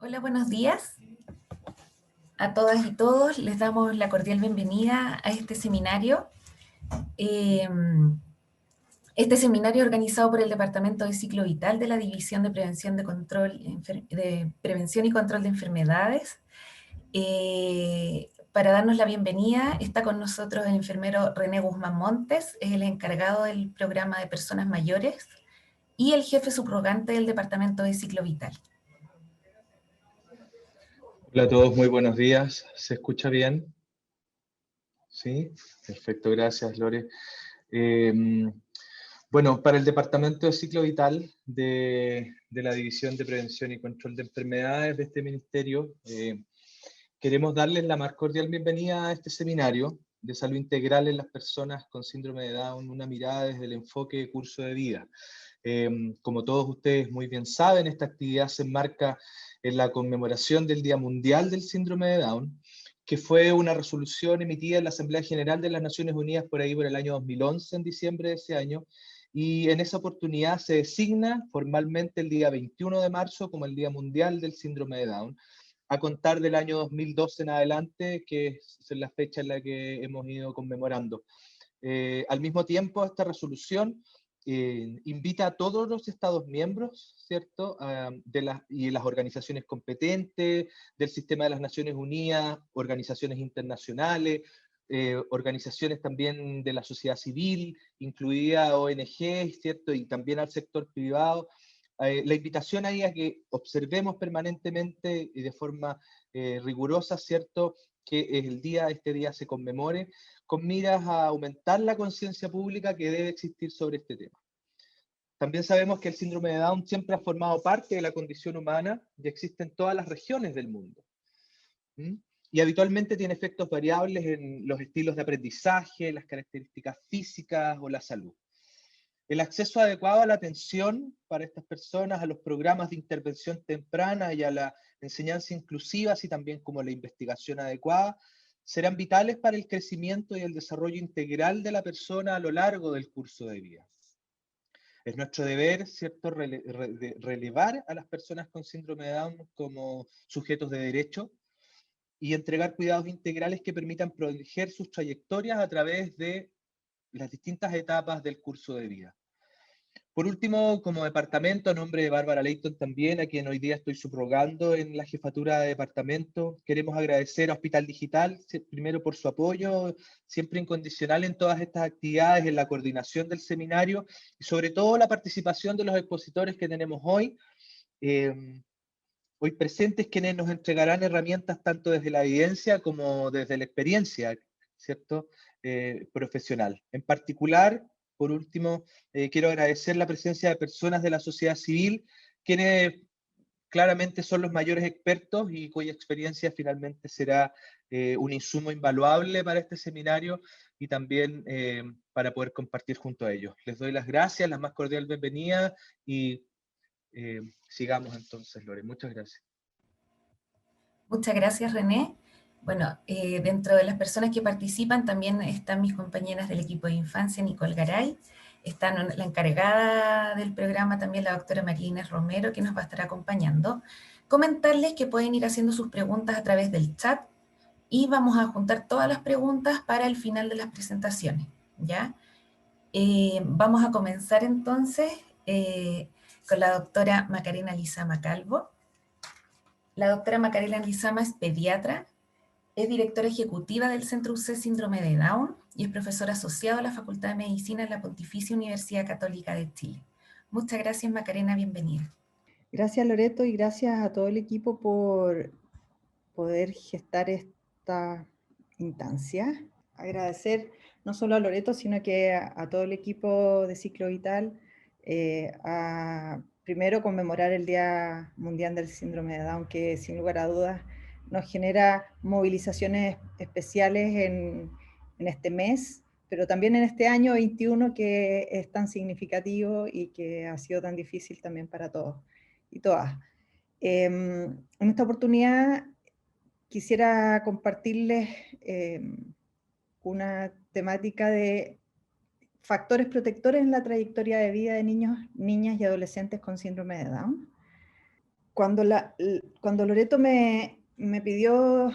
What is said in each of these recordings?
Hola, buenos días a todas y todos. Les damos la cordial bienvenida a este seminario. Eh, este seminario organizado por el Departamento de Ciclo Vital de la División de Prevención, de Prevención y Control de Enfermedades. Para darnos la bienvenida está con nosotros el enfermero René Guzmán Montes, es el encargado del programa de personas mayores y el jefe subrogante del Departamento de Ciclo Vital. Hola a todos, muy buenos días. ¿Se escucha bien? Sí, perfecto, gracias Lore. Bueno, para el Departamento de Ciclo Vital de la División de Prevención y Control de Enfermedades de este Ministerio, queremos darles la más cordial bienvenida a este seminario de salud integral en las personas con síndrome de Down, una mirada desde el enfoque de curso de vida. Como todos ustedes muy bien saben, esta actividad se enmarca en la conmemoración del Día Mundial del Síndrome de Down, que fue una resolución emitida en la Asamblea General de las Naciones Unidas por ahí por el año 2011, en diciembre de ese año, y en esa oportunidad se designa formalmente el día 21 de marzo como el Día Mundial del Síndrome de Down, a contar del año 2012 en adelante, que es la fecha en la que hemos ido conmemorando. Al mismo tiempo, esta resolución invita a todos los Estados miembros, ¿cierto? Y las organizaciones competentes del sistema de las Naciones Unidas, organizaciones internacionales, organizaciones también de la sociedad civil, incluida ONG, ¿cierto? Y también al sector privado. La invitación ahí a que observemos permanentemente y de forma rigurosa, ¿cierto?, que este día se conmemore con miras a aumentar la conciencia pública que debe existir sobre este tema. También sabemos que el síndrome de Down siempre ha formado parte de la condición humana y existe en todas las regiones del mundo. Y habitualmente tiene efectos variables en los estilos de aprendizaje, las características físicas o la salud. El acceso adecuado a la atención para estas personas, a los programas de intervención temprana y a la enseñanza inclusiva, así también como la investigación adecuada, serán vitales para el crecimiento y el desarrollo integral de la persona a lo largo del curso de vida. Es nuestro deber, ¿cierto?, relevar a las personas con síndrome de Down como sujetos de derecho y entregar cuidados integrales que permitan proteger sus trayectorias a través de las distintas etapas del curso de vida. Por último, como departamento, a nombre de Bárbara Leighton también, a quien hoy día estoy subrogando en la jefatura de departamento, queremos agradecer a Hospital Digital, primero por su apoyo, siempre incondicional en todas estas actividades, en la coordinación del seminario, y sobre todo la participación de los expositores que tenemos hoy, hoy presentes, quienes nos entregarán herramientas tanto desde la evidencia como desde la experiencia, ¿cierto?, profesional. En particular, por último, quiero agradecer la presencia de personas de la sociedad civil, quienes claramente son los mayores expertos y cuya experiencia finalmente será un insumo invaluable para este seminario y también para poder compartir junto a ellos. Les doy las gracias, la más cordial bienvenida y sigamos entonces, Lore. Muchas gracias. Muchas gracias, René. Bueno, dentro de las personas que participan también están mis compañeras del equipo de infancia, Nicole Garay, está la encargada del programa también, la doctora María Inés Romero, que nos va a estar acompañando. Comentarles que pueden ir haciendo sus preguntas a través del chat y vamos a juntar todas las preguntas para el final de las presentaciones, ¿ya? Vamos a comenzar entonces con la doctora Macarena Lizama Calvo. La doctora Macarena Lizama es pediatra, es directora ejecutiva del Centro UC Síndrome de Down y es profesora asociada a la Facultad de Medicina en la Pontificia Universidad Católica de Chile. Muchas gracias, Macarena, bienvenida. Gracias, Loreto, y gracias a todo el equipo por poder gestar esta instancia. Agradecer no solo a Loreto, sino que a todo el equipo de Ciclo Vital, a primero conmemorar el Día Mundial del Síndrome de Down, que sin lugar a dudas nos genera movilizaciones especiales en este mes, pero también en este año 21 que es tan significativo y que ha sido tan difícil también para todos y todas. En esta oportunidad quisiera compartirles una temática de factores protectores en la trayectoria de vida de niños, niñas y adolescentes con síndrome de Down. Cuando Loreto me pidió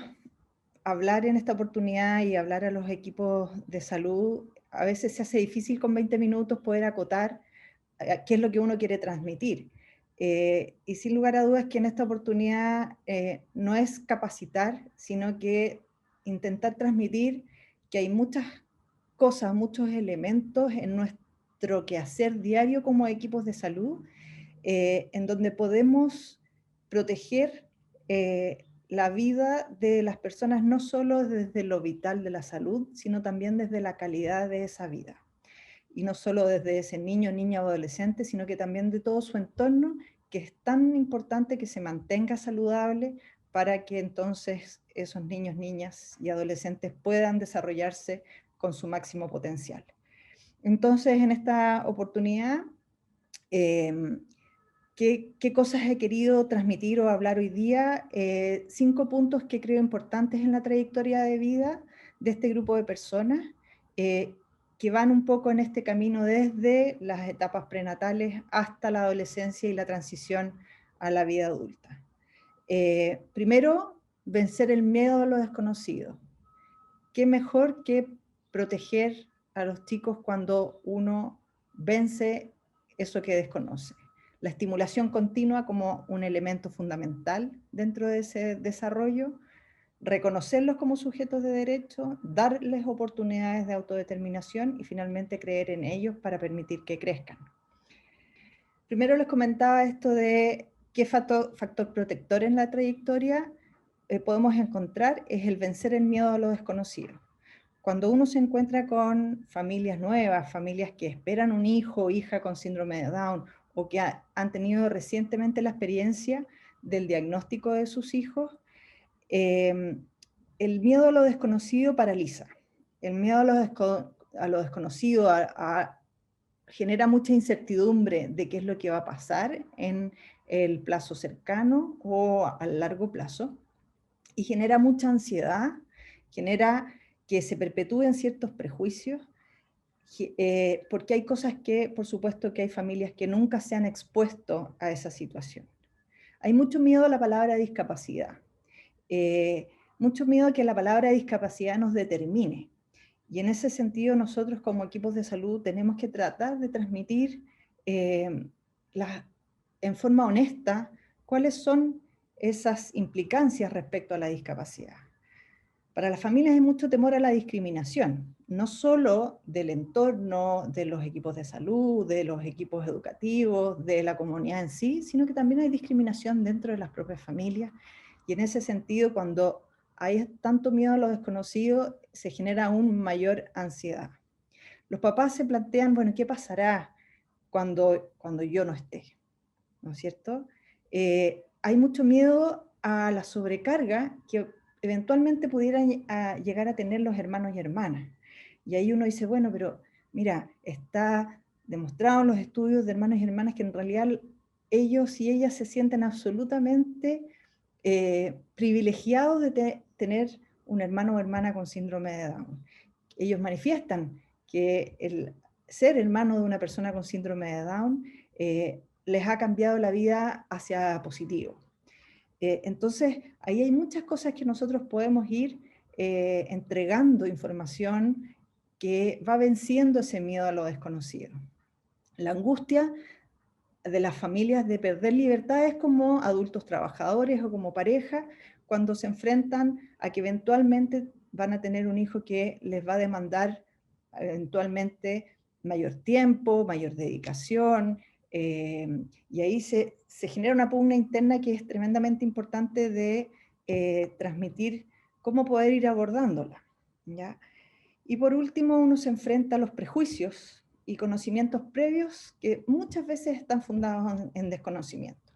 hablar en esta oportunidad y hablar a los equipos de salud, a veces se hace difícil con 20 minutos poder acotar qué es lo que uno quiere transmitir. Y sin lugar a dudas que en esta oportunidad no es capacitar, sino que intentar transmitir que hay muchas cosas, muchos elementos en nuestro quehacer diario como equipos de salud, en donde podemos proteger la vida de las personas no solo desde lo vital de la salud, sino también desde la calidad de esa vida. Y no solo desde ese niño, niña o adolescente, sino que también de todo su entorno, que es tan importante que se mantenga saludable para que entonces esos niños, niñas y adolescentes puedan desarrollarse con su máximo potencial. Entonces, en esta oportunidad, ¿qué cosas he querido transmitir o hablar hoy día? 5 puntos que creo importantes en la trayectoria de vida de este grupo de personas, que van un poco en este camino desde las etapas prenatales hasta la adolescencia y la transición a la vida adulta. Primero, vencer el miedo a lo desconocido. ¿Qué mejor que proteger a los chicos cuando uno vence eso que desconoce? La estimulación continua como un elemento fundamental dentro de ese desarrollo, reconocerlos como sujetos de derecho, darles oportunidades de autodeterminación y finalmente creer en ellos para permitir que crezcan. Primero les comentaba esto de qué factor protector en la trayectoria podemos encontrar, es el vencer el miedo a lo desconocido. Cuando uno se encuentra con familias nuevas, familias que esperan un hijo o hija con síndrome de Down, o que han tenido recientemente la experiencia del diagnóstico de sus hijos, el miedo a lo desconocido paraliza. El miedo a lo desconocido genera mucha incertidumbre de qué es lo que va a pasar en el plazo cercano o a largo plazo, y genera mucha ansiedad, genera que se perpetúen ciertos prejuicios, porque hay cosas que, por supuesto, que hay familias que nunca se han expuesto a esa situación. Hay mucho miedo a la palabra discapacidad, mucho miedo a que la palabra discapacidad nos determine. Y en ese sentido, nosotros como equipos de salud tenemos que tratar de transmitir en forma honesta cuáles son esas implicancias respecto a la discapacidad. Para las familias hay mucho temor a la discriminación, no solo del entorno, de los equipos de salud, de los equipos educativos, de la comunidad en sí, sino que también hay discriminación dentro de las propias familias. Y en ese sentido, cuando hay tanto miedo a lo desconocido, se genera aún mayor ansiedad. Los papás se plantean, bueno, ¿qué pasará cuando yo no esté? ¿No es cierto? Hay mucho miedo a la sobrecarga que eventualmente pudieran llegar a tener los hermanos y hermanas. Y ahí uno dice, bueno, pero mira, está demostrado en los estudios de hermanos y hermanas que en realidad ellos y ellas se sienten absolutamente privilegiados de tener un hermano o hermana con síndrome de Down. Ellos manifiestan que el ser hermano de una persona con síndrome de Down les ha cambiado la vida hacia positivo. Entonces, ahí hay muchas cosas que nosotros podemos ir entregando información que va venciendo ese miedo a lo desconocido. La angustia de las familias de perder libertades como adultos trabajadores o como pareja, cuando se enfrentan a que eventualmente van a tener un hijo que les va a demandar eventualmente mayor tiempo, mayor dedicación, y ahí se genera una pugna interna que es tremendamente importante de transmitir cómo poder ir abordándola, ¿ya? Y por último, uno se enfrenta a los prejuicios y conocimientos previos que muchas veces están fundados en desconocimiento.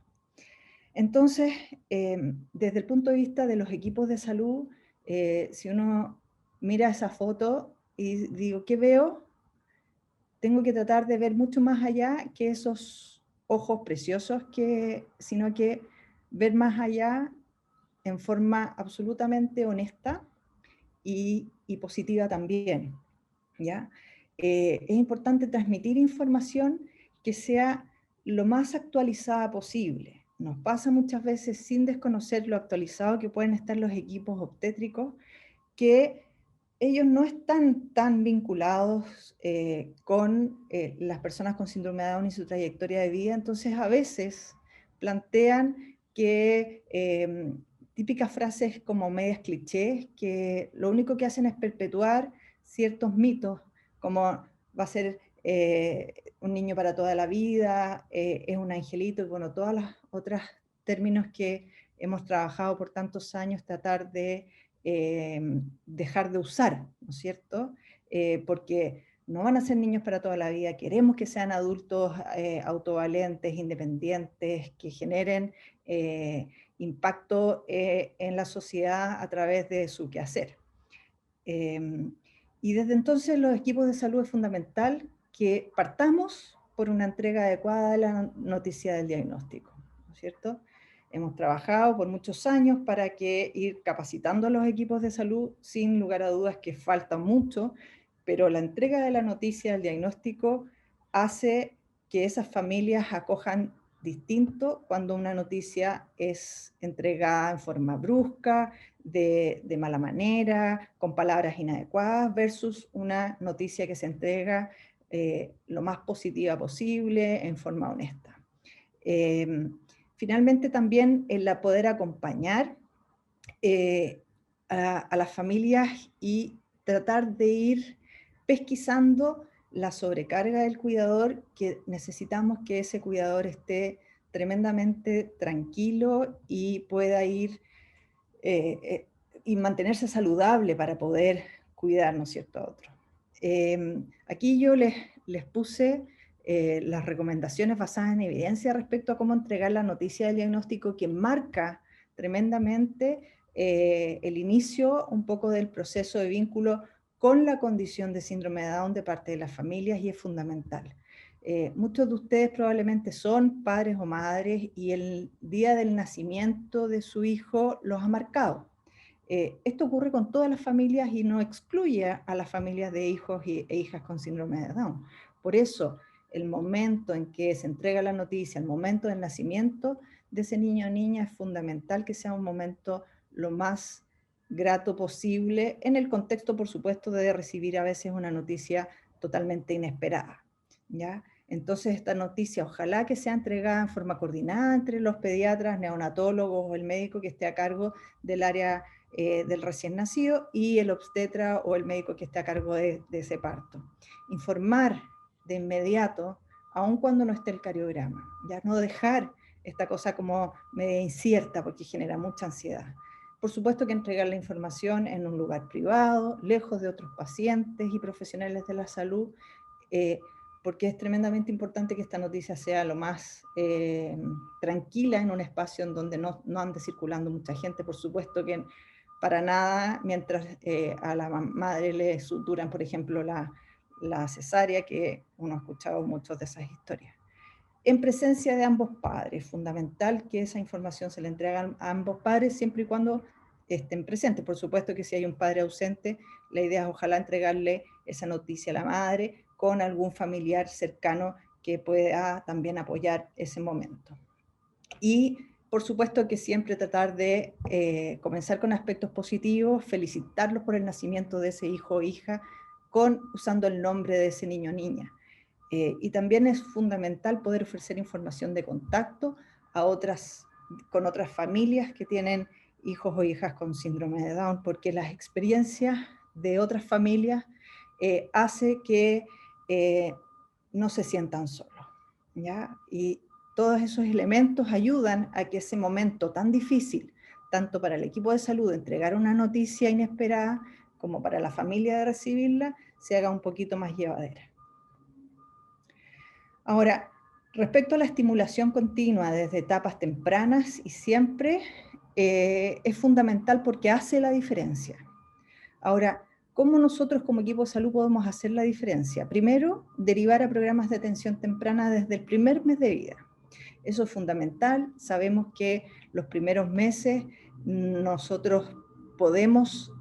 Entonces, desde el punto de vista de los equipos de salud, si uno mira esa foto y digo, ¿qué veo? Tengo que tratar de ver mucho más allá que esos ojos preciosos, sino que ver más allá en forma absolutamente honesta y positiva también, ¿ya? Es importante transmitir información que sea lo más actualizada posible. nos pasa muchas veces sin desconocer lo actualizado que pueden estar los equipos obstétricos, que ellos no están tan vinculados con las personas con síndrome de Down y su trayectoria de vida, entonces a veces plantean que típicas frases como medias clichés, que lo único que hacen es perpetuar ciertos mitos, como va a ser un niño para toda la vida, es un angelito, y bueno, todas las otras términos que hemos trabajado por tantos años, tratar de dejar de usar, ¿no es cierto? Porque no van a ser niños para toda la vida, queremos que sean adultos autovalentes, independientes, que generen impacto en la sociedad a través de su quehacer. Y desde entonces los equipos de salud es fundamental que partamos por una entrega adecuada de la noticia del diagnóstico, ¿no es cierto? Hemos trabajado por muchos años para que ir capacitando a los equipos de salud, sin lugar a dudas que falta mucho, pero la entrega de la noticia del diagnóstico hace que esas familias acojan distinto cuando una noticia es entregada en forma brusca, de mala manera, con palabras inadecuadas, versus una noticia que se entrega lo más positiva posible, en forma honesta. Finalmente también el poder acompañar a las familias y tratar de ir pesquisando la sobrecarga del cuidador, que necesitamos que ese cuidador esté tremendamente tranquilo y pueda ir y mantenerse saludable para poder cuidar, ¿no es cierto?, a otros. Aquí yo les puse las recomendaciones basadas en evidencia respecto a cómo entregar la noticia del diagnóstico, que marca tremendamente el inicio un poco del proceso de vínculo con la condición de síndrome de Down de parte de las familias, y es fundamental. Muchos de ustedes probablemente son padres o madres y el día del nacimiento de su hijo los ha marcado. Esto ocurre con todas las familias y no excluye a las familias de hijos e hijas con síndrome de Down. Por eso, el momento en que se entrega la noticia, el momento del nacimiento de ese niño o niña, es fundamental que sea un momento lo más grato posible, en el contexto, por supuesto, de recibir a veces una noticia totalmente inesperada, ¿ya? Entonces, esta noticia ojalá que sea entregada en forma coordinada entre los pediatras, neonatólogos o el médico que esté a cargo del área del recién nacido, y el obstetra o el médico que esté a cargo de ese parto. Informar de inmediato, aun cuando no esté el cariograma, ya no dejar esta cosa como media incierta, porque genera mucha ansiedad. Por supuesto que entregar la información en un lugar privado, lejos de otros pacientes y profesionales de la salud, porque es tremendamente importante que esta noticia sea lo más tranquila, en un espacio en donde no ande circulando mucha gente. Por supuesto que para nada mientras a la madre le suturan, por ejemplo, la cesárea, que uno ha escuchado muchas de esas historias. En presencia de ambos padres, fundamental que esa información se le entregue a ambos padres, siempre y cuando estén presentes. Por supuesto que si hay un padre ausente, la idea es ojalá entregarle esa noticia a la madre con algún familiar cercano que pueda también apoyar ese momento. Y por supuesto que siempre tratar de comenzar con aspectos positivos, felicitarlos por el nacimiento de ese hijo o hija, usando el nombre de ese niño o niña. Y también es fundamental poder ofrecer información de contacto con otras familias que tienen hijos o hijas con síndrome de Down, porque las experiencias de otras familias hace que no se sientan solos, ¿ya? Y todos esos elementos ayudan a que ese momento tan difícil, tanto para el equipo de salud de entregar una noticia inesperada, como para la familia de recibirla, se haga un poquito más llevadera. Ahora, respecto a la estimulación continua desde etapas tempranas y siempre, es fundamental porque hace la diferencia. Ahora, ¿cómo nosotros como equipo de salud podemos hacer la diferencia? Primero, derivar a programas de atención temprana desde el primer mes de vida. Eso es fundamental. Sabemos que los primeros meses nosotros podemos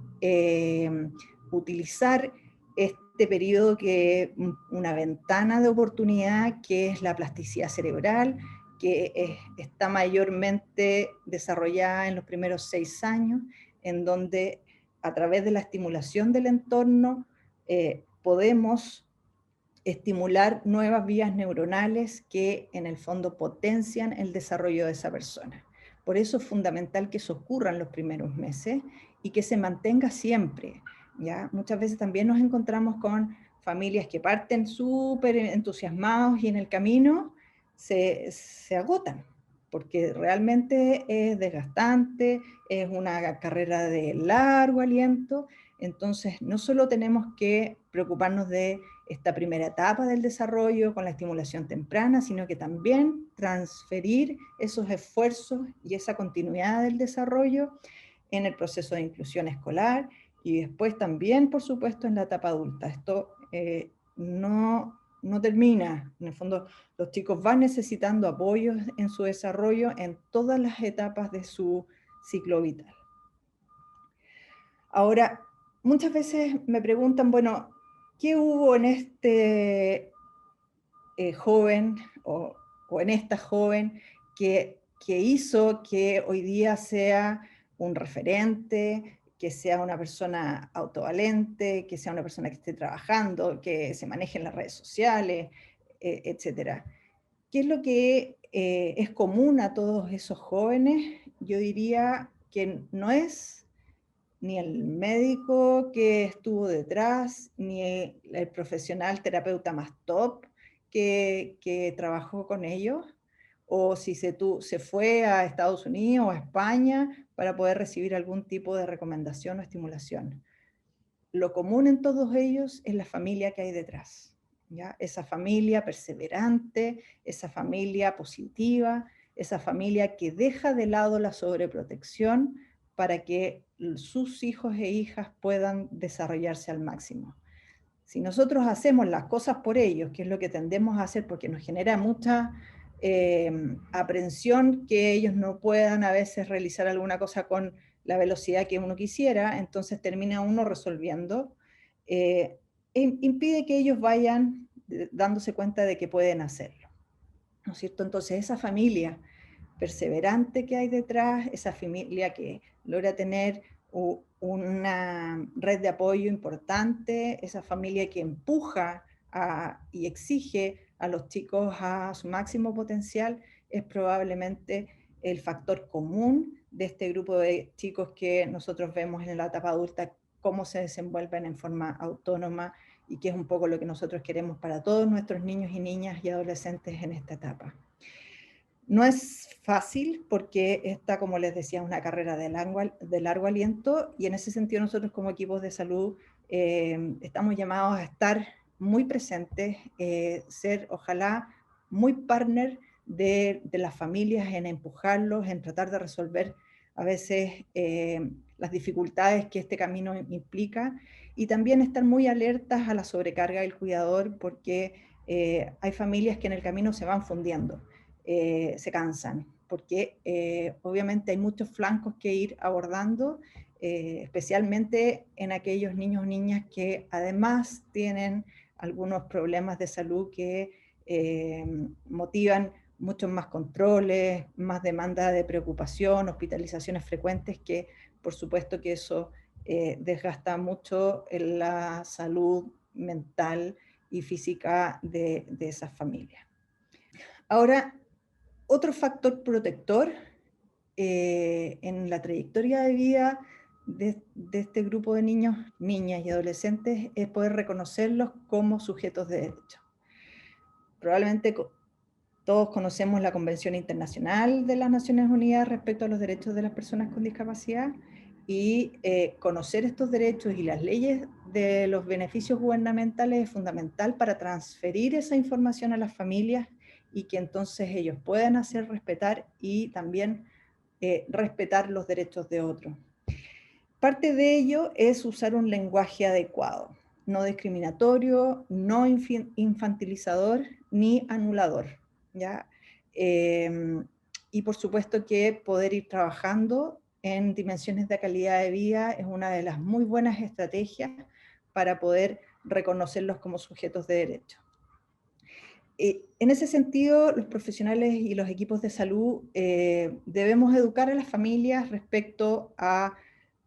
utilizar este periodo, que una ventana de oportunidad, que es la plasticidad cerebral, que está mayormente desarrollada en los primeros 6 años, en donde a través de la estimulación del entorno podemos estimular nuevas vías neuronales que en el fondo potencian el desarrollo de esa persona. Por eso es fundamental que eso ocurra en los primeros meses y que se mantenga siempre, ¿ya? Muchas veces también nos encontramos con familias que parten súper entusiasmados y en el camino se agotan, porque realmente es desgastante, es una carrera de largo aliento. Entonces no solo tenemos que preocuparnos de esta primera etapa del desarrollo con la estimulación temprana, sino que también transferir esos esfuerzos y esa continuidad del desarrollo en el proceso de inclusión escolar y después también, por supuesto, en la etapa adulta. Esto no termina. En el fondo, los chicos van necesitando apoyos en su desarrollo en todas las etapas de su ciclo vital. Ahora, muchas veces me preguntan, bueno, ¿qué hubo en este joven o en esta joven que hizo que hoy día sea un referente, que sea una persona autovalente, que sea una persona que esté trabajando, que se maneje en las redes sociales, etcétera? ¿Qué es lo que es común a todos esos jóvenes? Yo diría que no es ni el médico que estuvo detrás, ni el profesional terapeuta más top que trabajó con ellos, o si se fue a Estados Unidos o a España para poder recibir algún tipo de recomendación o estimulación. Lo común en todos ellos es la familia que hay detrás, ¿ya? Esa familia perseverante, esa familia positiva, esa familia que deja de lado la sobreprotección para que sus hijos e hijas puedan desarrollarse al máximo. Si nosotros hacemos las cosas por ellos, que es lo que tendemos a hacer porque nos genera mucha aprensión que ellos no puedan a veces realizar alguna cosa con la velocidad que uno quisiera, entonces termina uno resolviendo, impide que ellos vayan dándose cuenta de que pueden hacerlo, ¿no es cierto? Entonces esa familia perseverante que hay detrás, esa familia que logra tener una red de apoyo importante, esa familia que empuja y exige a los chicos a su máximo potencial, es probablemente el factor común de este grupo de chicos que nosotros vemos en la etapa adulta, cómo se desenvuelven en forma autónoma y que es un poco lo que nosotros queremos para todos nuestros niños y niñas y adolescentes en esta etapa. No es fácil porque esta, como les decía, es una carrera de largo aliento y en ese sentido nosotros como equipos de salud estamos llamados a estar muy presentes, ser ojalá muy partner de las familias en empujarlos, en tratar de resolver a veces las dificultades que este camino implica y también estar muy alertas a la sobrecarga del cuidador porque hay familias que en el camino se van fundiendo. Se cansan, porque obviamente hay muchos flancos que ir abordando, especialmente en aquellos niños o niñas que además tienen algunos problemas de salud que motivan muchos más controles, más demanda de preocupación, hospitalizaciones frecuentes, que por supuesto que eso desgasta mucho en la salud mental y física de esas familias. Ahora, otro factor protector en la trayectoria de vida de este grupo de niños, niñas y adolescentes es poder reconocerlos como sujetos de derecho. Probablemente todos conocemos la Convención Internacional de las Naciones Unidas respecto a los derechos de las personas con discapacidad y conocer estos derechos y las leyes de los beneficios gubernamentales es fundamental para transferir esa información a las familias y que entonces ellos puedan hacer respetar y también respetar los derechos de otros. Parte de ello es usar un lenguaje adecuado, no discriminatorio, no infantilizador ni anulador, ¿ya? Y por supuesto que poder ir trabajando en dimensiones de calidad de vida es una de las muy buenas estrategias para poder reconocerlos como sujetos de derecho. En ese sentido, los profesionales y los equipos de salud debemos educar a las familias respecto a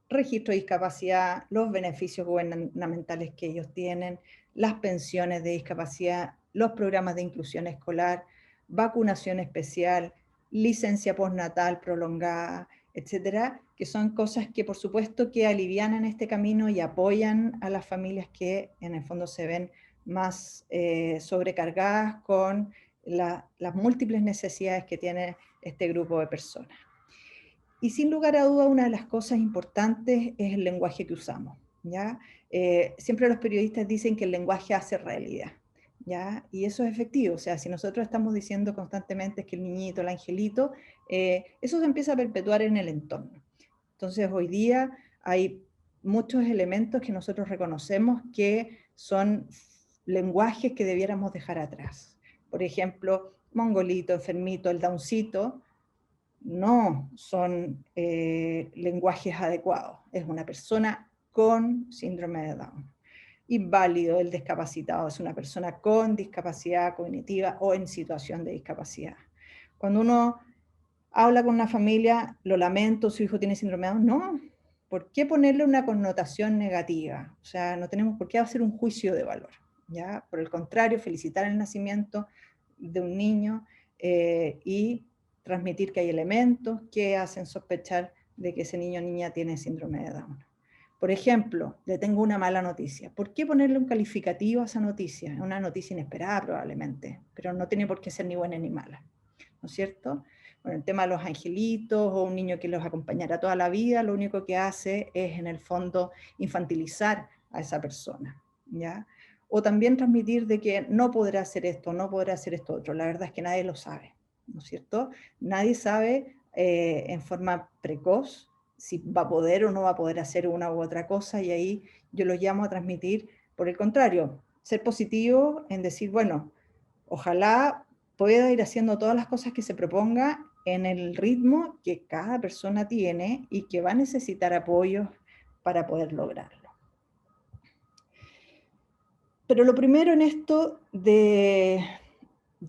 registro de discapacidad, los beneficios gubernamentales que ellos tienen, las pensiones de discapacidad, los programas de inclusión escolar, vacunación especial, licencia postnatal prolongada, etcétera, que son cosas que por supuesto que alivianan este camino y apoyan a las familias que en el fondo se ven más sobrecargadas con las múltiples necesidades que tiene este grupo de personas. Y sin lugar a duda, una de las cosas importantes es el lenguaje que usamos, ¿ya? Siempre los periodistas dicen que el lenguaje hace realidad, ¿ya? Y eso es efectivo, o sea, si nosotros estamos diciendo constantemente que el niñito, el angelito, eso se empieza a perpetuar en el entorno. Entonces, hoy día hay muchos elementos que nosotros reconocemos que son lenguajes que debiéramos dejar atrás. Por ejemplo, mongolito, enfermito, el downcito, no son lenguajes adecuados. Es una persona con síndrome de Down. Inválido, el discapacitado, es una persona con discapacidad cognitiva o en situación de discapacidad. Cuando uno habla con una familia, lo lamento, su hijo tiene síndrome de Down, no. ¿Por qué ponerle una connotación negativa? O sea, no tenemos por qué hacer un juicio de valor, ¿ya? Por el contrario, felicitar el nacimiento de un niño y transmitir que hay elementos que hacen sospechar de que ese niño o niña tiene síndrome de Down. Por ejemplo, le tengo una mala noticia. ¿Por qué ponerle un calificativo a esa noticia? Es una noticia inesperada probablemente, pero no tiene por qué ser ni buena ni mala, ¿no es cierto? Bueno, el tema de los angelitos o un niño que los acompañará toda la vida, lo único que hace es en el fondo infantilizar a esa persona, ¿ya? O también transmitir de que no podrá hacer esto, no podrá hacer esto otro. La verdad es que nadie lo sabe, ¿no es cierto? Nadie sabe en forma precoz si va a poder o no va a poder hacer una u otra cosa, y ahí yo lo llamo a transmitir, por el contrario, ser positivo en decir, bueno, ojalá pueda ir haciendo todas las cosas que se proponga en el ritmo que cada persona tiene y que va a necesitar apoyo para poder lograrlo. Pero lo primero en esto de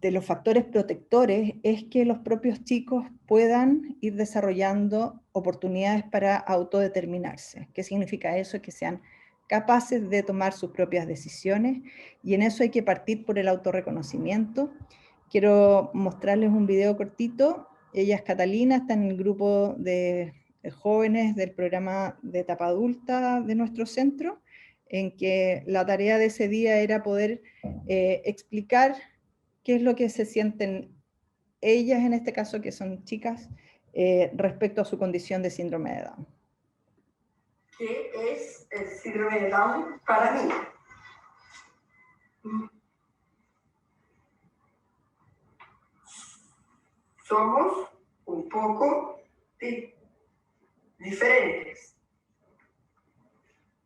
los factores protectores es que los propios chicos puedan ir desarrollando oportunidades para autodeterminarse. ¿Qué significa eso? Que sean capaces de tomar sus propias decisiones, y en eso hay que partir por el autorreconocimiento. Quiero mostrarles un video cortito. Ella es Catalina, está en el grupo de jóvenes del programa de etapa adulta de nuestro centro, en que la tarea de ese día era poder explicar qué es lo que se sienten ellas, en este caso, que son chicas, respecto a su condición de síndrome de Down. ¿Qué es el síndrome de Down para mí? Somos un poco diferentes.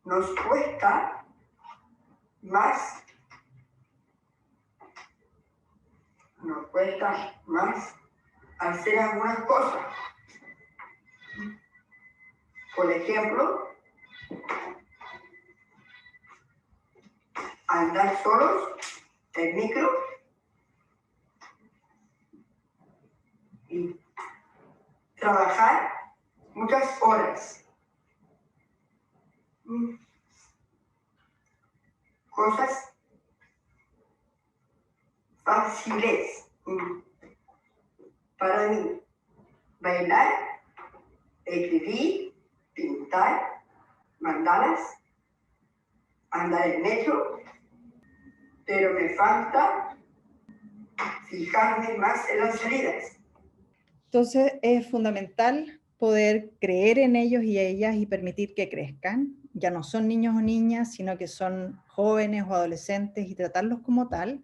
Nos cuesta más hacer algunas cosas. Por ejemplo, andar solos en micro y trabajar muchas horas. Cosas fáciles para mí. Bailar, escribir, pintar, mandalas, andar en metro, pero me falta fijarme más en las salidas. Entonces es fundamental poder creer en ellos y ellas y permitir que crezcan. Ya no son niños o niñas, sino que son jóvenes o adolescentes, y tratarlos como tal.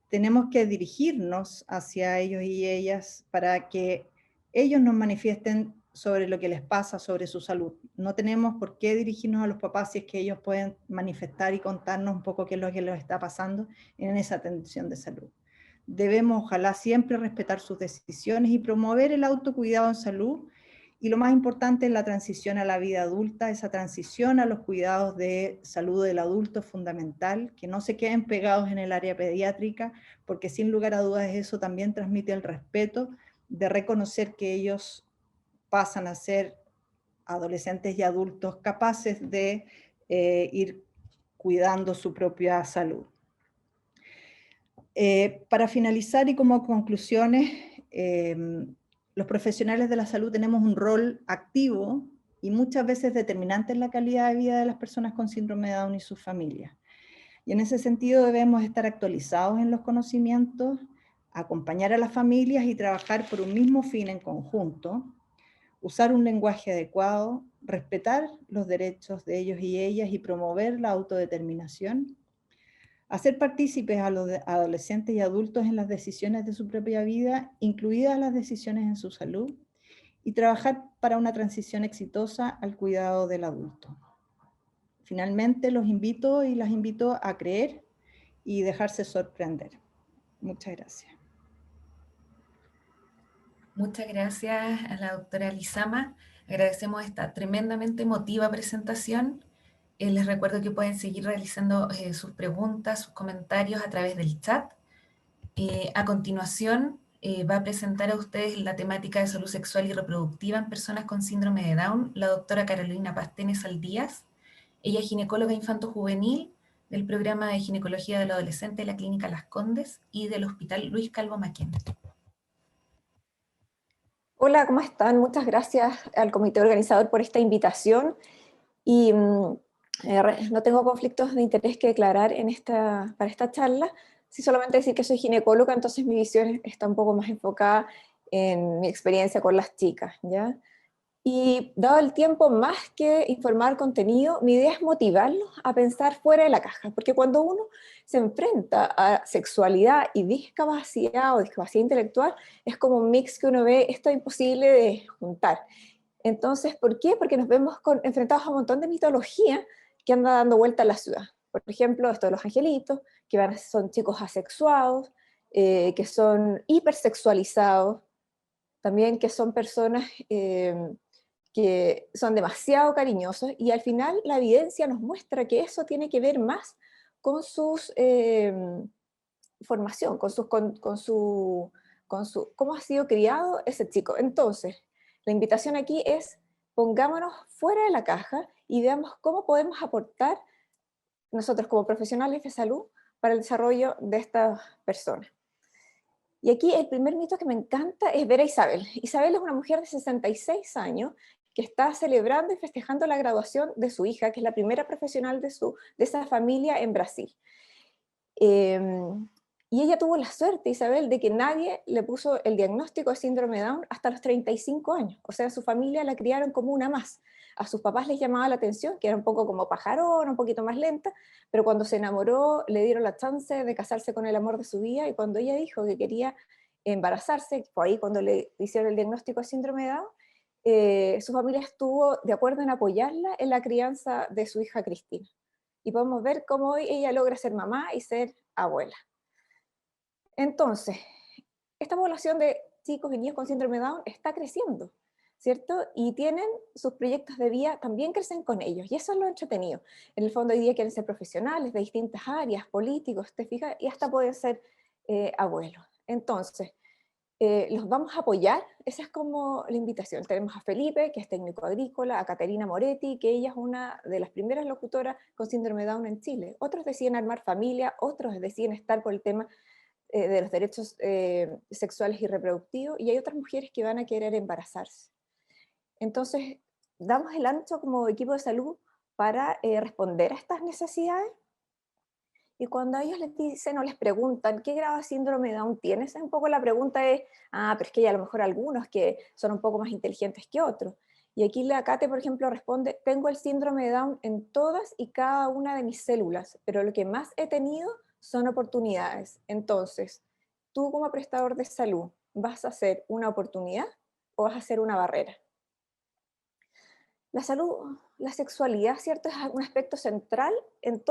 Tenemos que dirigirnos hacia ellos y ellas para que ellos nos manifiesten sobre lo que les pasa, sobre su salud. No tenemos por qué dirigirnos a los papás si es que ellos pueden manifestar y contarnos un poco qué es lo que les está pasando en esa atención de salud. Debemos, ojalá, siempre respetar sus decisiones y promover el autocuidado en salud, Y lo más importante es la transición a la vida adulta, esa transición a los cuidados de salud del adulto es fundamental, que no se queden pegados en el área pediátrica, porque sin lugar a dudas eso también transmite el respeto de reconocer que ellos pasan a ser adolescentes y adultos capaces de ir cuidando su propia salud. Para finalizar y como conclusiones, los profesionales de la salud tenemos un rol activo y muchas veces determinante en la calidad de vida de las personas con síndrome de Down y sus familias. Y en ese sentido debemos estar actualizados en los conocimientos, acompañar a las familias y trabajar por un mismo fin en conjunto, usar un lenguaje adecuado, respetar los derechos de ellos y ellas y promover la autodeterminación, hacer partícipes a los adolescentes y adultos en las decisiones de su propia vida, incluidas las decisiones en su salud, y trabajar para una transición exitosa al cuidado del adulto. Finalmente, los invito y las invito a creer y dejarse sorprender. Muchas gracias. Muchas gracias a la doctora Lizama. Agradecemos esta tremendamente emotiva presentación. Les recuerdo que pueden seguir realizando sus preguntas, sus comentarios a través del chat. A continuación, va a presentar a ustedes la temática de salud sexual y reproductiva en personas con síndrome de Down, la doctora Carolina Pastenes Aldías. Ella es ginecóloga infanto-juvenil del programa de ginecología del adolescente de la Clínica Las Condes y del Hospital Luis Calvo Maquena. Hola, ¿cómo están? Muchas gracias al comité organizador por esta invitación. Y no tengo conflictos de interés que declarar para esta charla. Sí, solamente decir que soy ginecóloga, entonces mi visión está un poco más enfocada en mi experiencia con las chicas, ¿ya? Y dado el tiempo, más que informar contenido, mi idea es motivarlos a pensar fuera de la caja, porque cuando uno se enfrenta a sexualidad y discapacidad o discapacidad intelectual, es como un mix que uno ve, esto es imposible de juntar. Entonces, ¿por qué? Porque nos vemos enfrentados a un montón de mitología que anda dando vuelta a la ciudad. Por ejemplo, esto de los angelitos, que son chicos asexuados, que son hipersexualizados, también que son personas que son demasiado cariñosos, y al final la evidencia nos muestra que eso tiene que ver más con su formación, cómo ha sido criado ese chico. Entonces, la invitación aquí es pongámonos fuera de la caja y veamos cómo podemos aportar nosotros como profesionales de salud para el desarrollo de estas personas. Y aquí el primer mito que me encanta es ver a Isabel. Isabel es una mujer de 66 años que está celebrando y festejando la graduación de su hija, que es la primera profesional de esa familia en Brasil. Y ella tuvo la suerte, Isabel, de que nadie le puso el diagnóstico de síndrome de Down hasta los 35 años. O sea, su familia la criaron como una más. A sus papás les llamaba la atención, que era un poco como pajarón, un poquito más lenta, pero cuando se enamoró le dieron la chance de casarse con el amor de su vida, y cuando ella dijo que quería embarazarse, fue ahí cuando le hicieron el diagnóstico de síndrome de Down, su familia estuvo de acuerdo en apoyarla en la crianza de su hija Cristina. Y podemos ver cómo hoy ella logra ser mamá y ser abuela. Entonces, esta población de chicos y niños con síndrome de Down está creciendo, ¿cierto? Y tienen sus proyectos de vida, también crecen con ellos, y eso es lo entretenido. En el fondo hoy día quieren ser profesionales de distintas áreas, políticos, ¿te fijas? Y hasta pueden ser abuelos. Entonces, los vamos a apoyar, esa es como la invitación. Tenemos a Felipe, que es técnico agrícola, a Caterina Moretti, que ella es una de las primeras locutoras con síndrome de Down en Chile. Otros deciden armar familia, otros deciden estar por el tema de los derechos sexuales y reproductivos, y hay otras mujeres que van a querer embarazarse. Entonces, damos el ancho como equipo de salud para responder a estas necesidades, y cuando a ellos les dicen o les preguntan qué grado de síndrome de Down tienes, un poco la pregunta es, pero es que hay a lo mejor algunos que son un poco más inteligentes que otros. Y aquí la Cate, por ejemplo, responde, tengo el síndrome de Down en todas y cada una de mis células, pero lo que más he tenido son oportunidades. Entonces, tú como prestador de salud, ¿vas a ser una oportunidad o vas a ser una barrera? La salud, la sexualidad, ¿cierto? Es un aspecto central en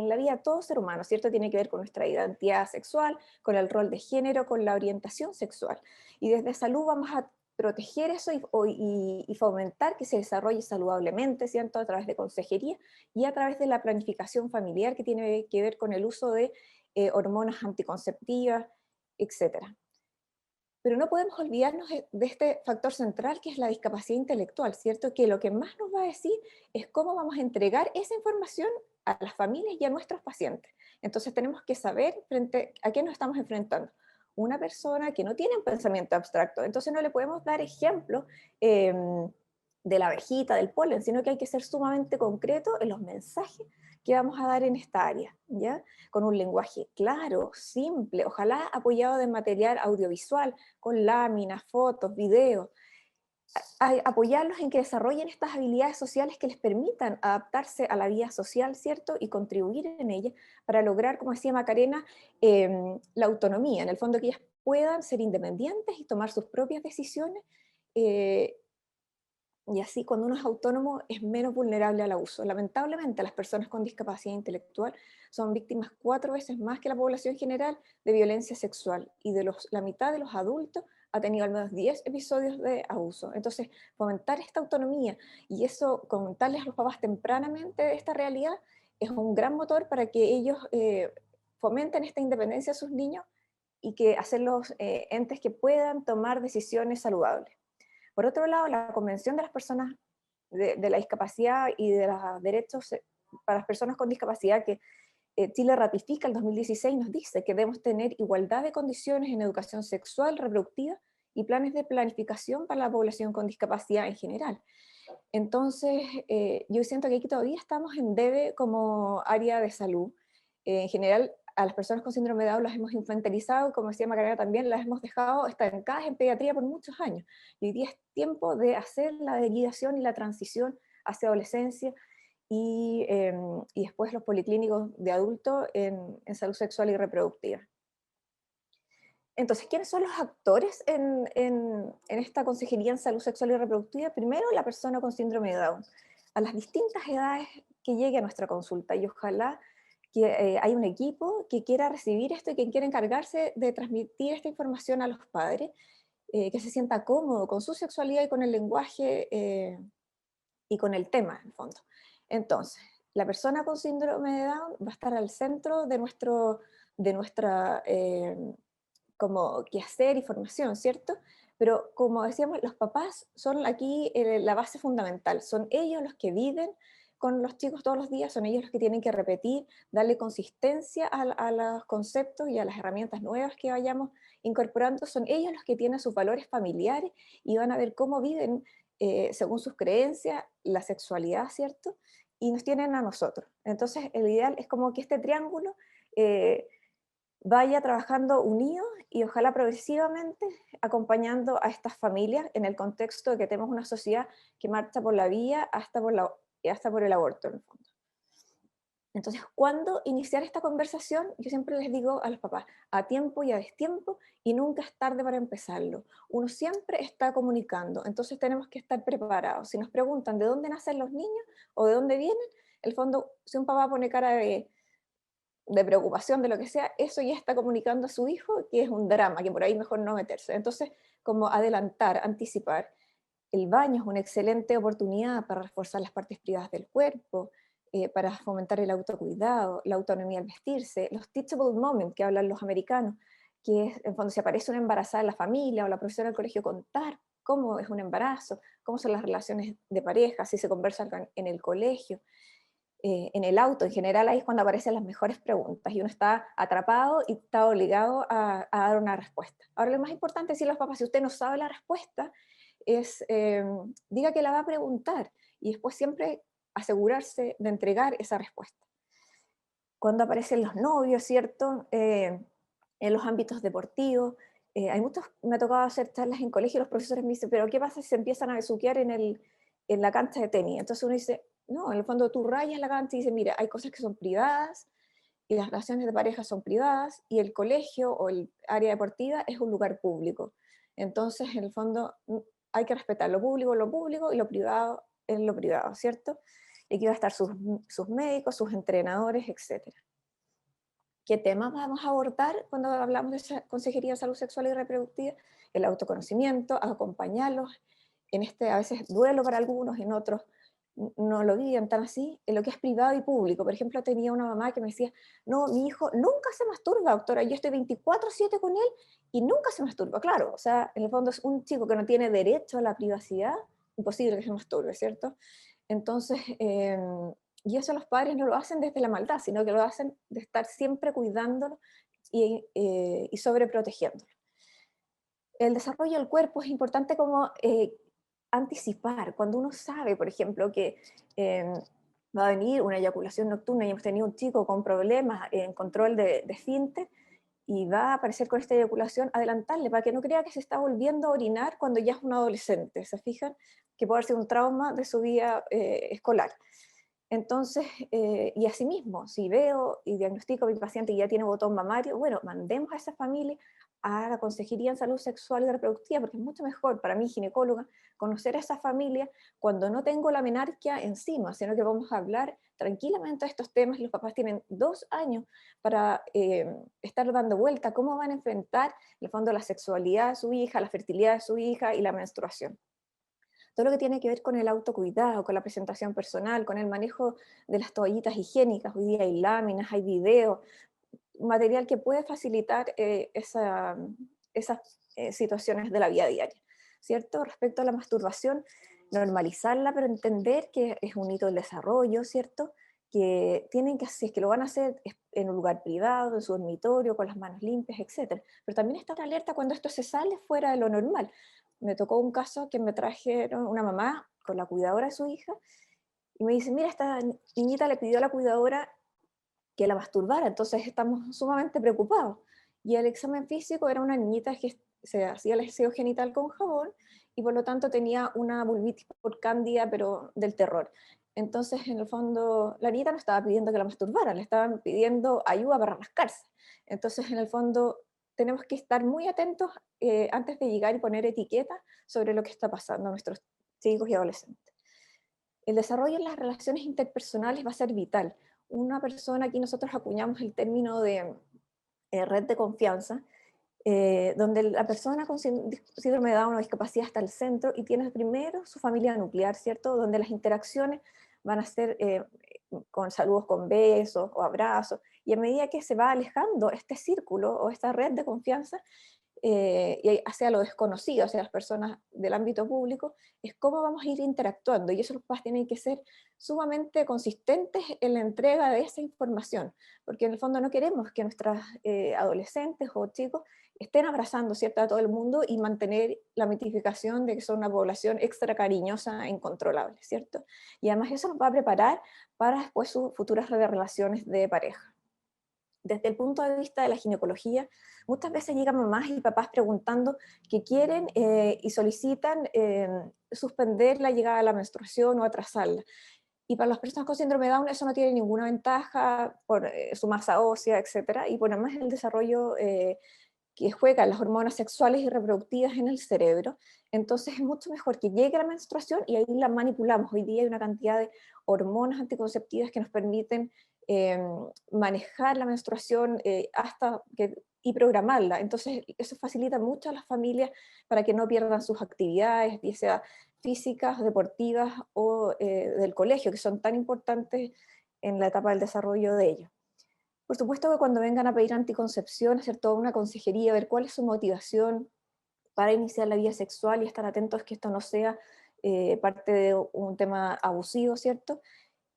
la vida de todo ser humano, ¿cierto? Tiene que ver con nuestra identidad sexual, con el rol de género, con la orientación sexual. Y desde salud vamos a proteger eso y fomentar que se desarrolle saludablemente, ¿cierto? A través de consejería y a través de la planificación familiar que tiene que ver con el uso de hormonas anticonceptivas, etcétera. Pero no podemos olvidarnos de este factor central que es la discapacidad intelectual, ¿cierto? Que lo que más nos va a decir es cómo vamos a entregar esa información a las familias y a nuestros pacientes. Entonces tenemos que saber frente a qué nos estamos enfrentando. Una persona que no tiene un pensamiento abstracto, entonces no le podemos dar ejemplos de la abejita, del polen, sino que hay que ser sumamente concreto en los mensajes que vamos a dar en esta área, ¿ya? Con un lenguaje claro, simple, ojalá apoyado de material audiovisual, con láminas, fotos, videos, apoyarlos en que desarrollen estas habilidades sociales que les permitan adaptarse a la vida social, ¿cierto? Y contribuir en ella para lograr, como decía Macarena, la autonomía, en el fondo que ellas puedan ser independientes y tomar sus propias decisiones, y así cuando uno es autónomo es menos vulnerable al abuso. Lamentablemente las personas con discapacidad intelectual son víctimas 4 veces más que la población general de violencia sexual, y la mitad de los adultos ha tenido al menos 10 episodios de abuso. Entonces, fomentar esta autonomía y eso, comentarles a los papás tempranamente de esta realidad, es un gran motor para que ellos fomenten esta independencia a sus niños y que hacerlos entes que puedan tomar decisiones saludables. Por otro lado, la Convención de las Personas de la Discapacidad y de los Derechos para las Personas con Discapacidad que Chile ratifica el 2016 nos dice que debemos tener igualdad de condiciones en educación sexual, reproductiva y planes de planificación para la población con discapacidad en general. Entonces, yo siento que aquí todavía estamos en debe como área de salud. En general, a las personas con síndrome de Down las hemos infantilizado, como decía Macarena también, las hemos dejado estancadas en pediatría por muchos años. Y hoy día es tiempo de hacer la derivación y la transición hacia adolescencia y después los policlínicos de adultos en salud sexual y reproductiva. Entonces, ¿quiénes son los actores en esta consejería en salud sexual y reproductiva? Primero, la persona con síndrome de Down, a las distintas edades que llegue a nuestra consulta, y ojalá que haya un equipo que quiera recibir esto y que quiera encargarse de transmitir esta información a los padres, que se sienta cómodo con su sexualidad y con el lenguaje y con el tema, en el fondo. Entonces, la persona con síndrome de Down va a estar al centro de nuestra como quehacer y formación, ¿cierto? Pero como decíamos, los papás son aquí la base fundamental, son ellos los que viven con los chicos todos los días, son ellos los que tienen que repetir, darle consistencia a los conceptos y a las herramientas nuevas que vayamos incorporando, son ellos los que tienen sus valores familiares y van a ver cómo viven según sus creencias la sexualidad, ¿cierto? Y nos tienen a nosotros. Entonces, el ideal es como que este triángulo vaya trabajando unido y ojalá progresivamente acompañando a estas familias en el contexto de que tenemos una sociedad que marcha por la vía hasta por el aborto, en el fondo. Entonces, ¿cuándo iniciar esta conversación? Yo siempre les digo a los papás, a tiempo y a destiempo, y nunca es tarde para empezarlo. Uno siempre está comunicando, entonces tenemos que estar preparados. Si nos preguntan de dónde nacen los niños o de dónde vienen, en el fondo, si un papá pone cara de preocupación, de lo que sea, eso ya está comunicando a su hijo que es un drama, que por ahí mejor no meterse. Entonces, como adelantar, anticipar. El baño es una excelente oportunidad para reforzar las partes privadas del cuerpo, para fomentar el autocuidado, la autonomía al vestirse, los teachable moments que hablan los americanos, que es, en fondo, si aparece una embarazada en la familia o la profesora del colegio, contar cómo es un embarazo, cómo son las relaciones de pareja, si se conversan en el colegio, en el auto, en general ahí es cuando aparecen las mejores preguntas y uno está atrapado y está obligado a dar una respuesta. Ahora lo más importante es decirle a los papás, si usted no sabe la respuesta, es diga que la va a preguntar y después siempre asegurarse de entregar esa respuesta. Cuando aparecen los novios, ¿cierto? En los ámbitos deportivos, hay muchos, me ha tocado hacer charlas en colegio y los profesores me dicen, pero ¿qué pasa si se empiezan a besuquear en la cancha de tenis? Entonces uno dice, no, en el fondo tú rayas la cancha y dices, mira, hay cosas que son privadas y las relaciones de pareja son privadas y el colegio o el área deportiva es un lugar público. Entonces, en el fondo, hay que respetar lo público y lo privado es lo privado, ¿cierto? Y aquí va a estar sus médicos, sus entrenadores, etc. ¿Qué temas vamos a abordar cuando hablamos de esa consejería de salud sexual y reproductiva? el autoconocimiento, a acompañarlos en este, a veces duelo para algunos, en otros no lo viven tan así, en lo que es privado y público. Por ejemplo, tenía una mamá que me decía, no, mi hijo nunca se masturba, doctora, yo estoy 24/7 con él y nunca se masturba. Claro, o sea, en el fondo es un chico que no tiene derecho a la privacidad, imposible que se masturbe, ¿cierto? Entonces, y eso los padres no lo hacen desde la maldad, sino que lo hacen de estar siempre cuidándolo y sobreprotegiéndolo. El desarrollo del cuerpo es importante como anticipar, cuando uno sabe, por ejemplo, que va a venir una eyaculación nocturna y hemos tenido un chico con problemas en control de esfínter y va a aparecer con esta eyaculación, adelantarle para que no crea que se está volviendo a orinar cuando ya es un adolescente, ¿se fijan? Que puede ser un trauma de su vida escolar. Entonces, y asimismo, si veo y diagnostico a mi paciente que ya tiene botón mamario, bueno, mandemos a esa familia a la Consejería en Salud Sexual y Reproductiva, porque es mucho mejor para mí, ginecóloga, conocer a esa familia cuando no tengo la menarquia encima, sino que vamos a hablar tranquilamente de estos temas. Los papás tienen 2 años para estar dando vuelta cómo van a enfrentar, en el fondo, la sexualidad de su hija, la fertilidad de su hija y la menstruación. Todo lo que tiene que ver con el autocuidado, con la presentación personal, con el manejo de las toallitas higiénicas. Hoy día hay láminas, hay videos, material que puede facilitar esas situaciones de la vida diaria, ¿cierto? Respecto a la masturbación, normalizarla, pero entender que es un hito del desarrollo, ¿cierto? Que tienen que, si es que lo van a hacer en un lugar privado, en su dormitorio, con las manos limpias, etc. Pero también estar alerta cuando esto se sale fuera de lo normal. Me tocó un caso que me trajeron una mamá con la cuidadora de su hija y me dice, mira, esta niñita le pidió a la cuidadora que la masturbara, entonces estamos sumamente preocupados. Y el examen físico era una niñita que se hacía el aseo genital con jabón y por lo tanto tenía una vulvitis por cándida, pero del terror. Entonces, en el fondo, la niñita no estaba pidiendo que la masturbara, le estaban pidiendo ayuda para rascarse. Entonces, en el fondo, tenemos que estar muy atentos antes de llegar y poner etiquetas sobre lo que está pasando a nuestros chicos y adolescentes. El desarrollo en las relaciones interpersonales va a ser vital. Una persona, aquí nosotros acuñamos el término de red de confianza, donde la persona con síndrome de Down o discapacidad está al centro y tiene primero su familia nuclear, ¿cierto? Donde las interacciones van a ser con saludos con besos o abrazos, y a medida que se va alejando este círculo o esta red de confianza, y hacia lo desconocido, hacia las personas del ámbito público, es cómo vamos a ir interactuando, y eso los papás tienen que ser sumamente consistentes en la entrega de esa información, porque en el fondo no queremos que nuestras adolescentes o chicos estén abrazando, ¿cierto?, a todo el mundo y mantener la mitificación de que son una población extra cariñosa e incontrolable, ¿cierto? Y además eso nos va a preparar para después sus futuras relaciones de pareja. Desde el punto de vista de la ginecología, muchas veces llegan mamás y papás preguntando que quieren y solicitan suspender la llegada a la menstruación o atrasarla. Y para las personas con síndrome de Down eso no tiene ninguna ventaja por su masa ósea, etc. Y por además el desarrollo que juegan las hormonas sexuales y reproductivas en el cerebro. Entonces es mucho mejor que llegue la menstruación y ahí la manipulamos. Hoy día hay una cantidad de hormonas anticonceptivas que nos permiten manejar la menstruación y programarla. Entonces eso facilita mucho a las familias para que no pierdan sus actividades, ya sea físicas, deportivas o del colegio, que son tan importantes en la etapa del desarrollo de ellos. Por supuesto que cuando vengan a pedir anticoncepción, hacer toda una consejería, ver cuál es su motivación para iniciar la vida sexual y estar atentos que esto no sea parte de un tema abusivo, ¿cierto?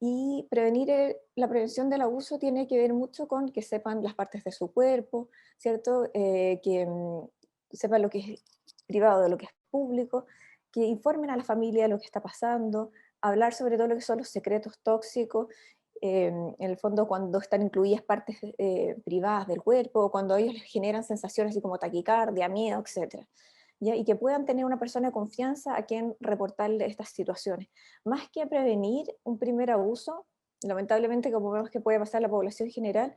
Y prevenir, la prevención del abuso tiene que ver mucho con que sepan las partes de su cuerpo, ¿cierto? Que sepan lo que es privado de lo que es público, que informen a la familia de lo que está pasando, hablar sobre todo lo que son los secretos tóxicos, en el fondo cuando están incluidas partes privadas del cuerpo, o cuando ellos les generan sensaciones así como taquicardia, miedo, etc. ¿Ya? Y que puedan tener una persona de confianza a quien reportarle estas situaciones. Más que prevenir un primer abuso, lamentablemente como vemos que puede pasar a la población general,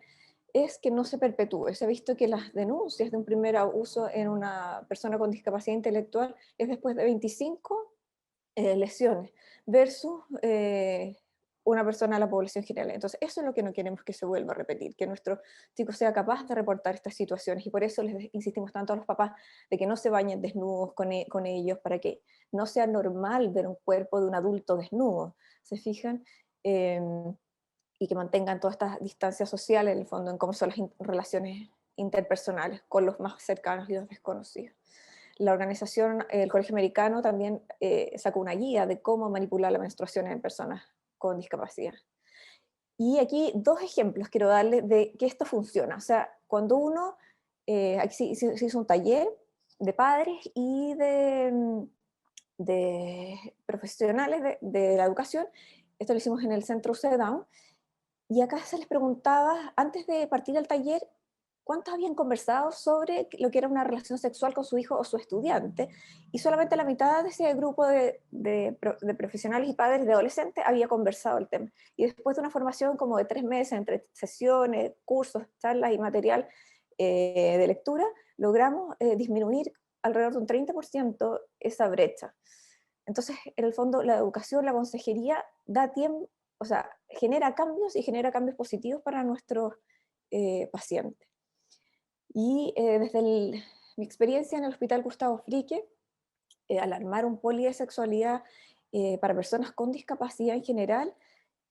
es que no se perpetúe. Se ha visto que las denuncias de un primer abuso en una persona con discapacidad intelectual es después de 25 lesiones, versus una persona de la población general. Entonces, eso es lo que no queremos que se vuelva a repetir, que nuestro chico sea capaz de reportar estas situaciones, y por eso les insistimos tanto a los papás de que no se bañen desnudos con ellos, para que no sea normal ver un cuerpo de un adulto desnudo, ¿se fijan? Y que mantengan toda esta distancia social, en el fondo, en cómo son las relaciones interpersonales con los más cercanos y los desconocidos. La organización, el Colegio Americano también sacó una guía de cómo manipular la menstruación en personas con discapacidad. Y aquí 2 ejemplos quiero darles de que esto funciona. O sea, cuando uno, aquí se hizo un taller de padres y de profesionales de la educación. Esto lo hicimos en el Centro UC y acá se les preguntaba, antes de partir al taller, ¿cuántos habían conversado sobre lo que era una relación sexual con su hijo o su estudiante? Y solamente la mitad de ese grupo de profesionales y padres de adolescentes había conversado el tema. Y después de una formación como de 3 meses, entre sesiones, cursos, charlas y material de lectura, logramos disminuir alrededor de un 30% esa brecha. Entonces, en el fondo, la educación, la consejería, da tiempo, o sea, genera cambios y genera cambios positivos para nuestros pacientes. Y desde mi experiencia en el Hospital Gustavo Fricke, al armar un poli de sexualidad para personas con discapacidad en general,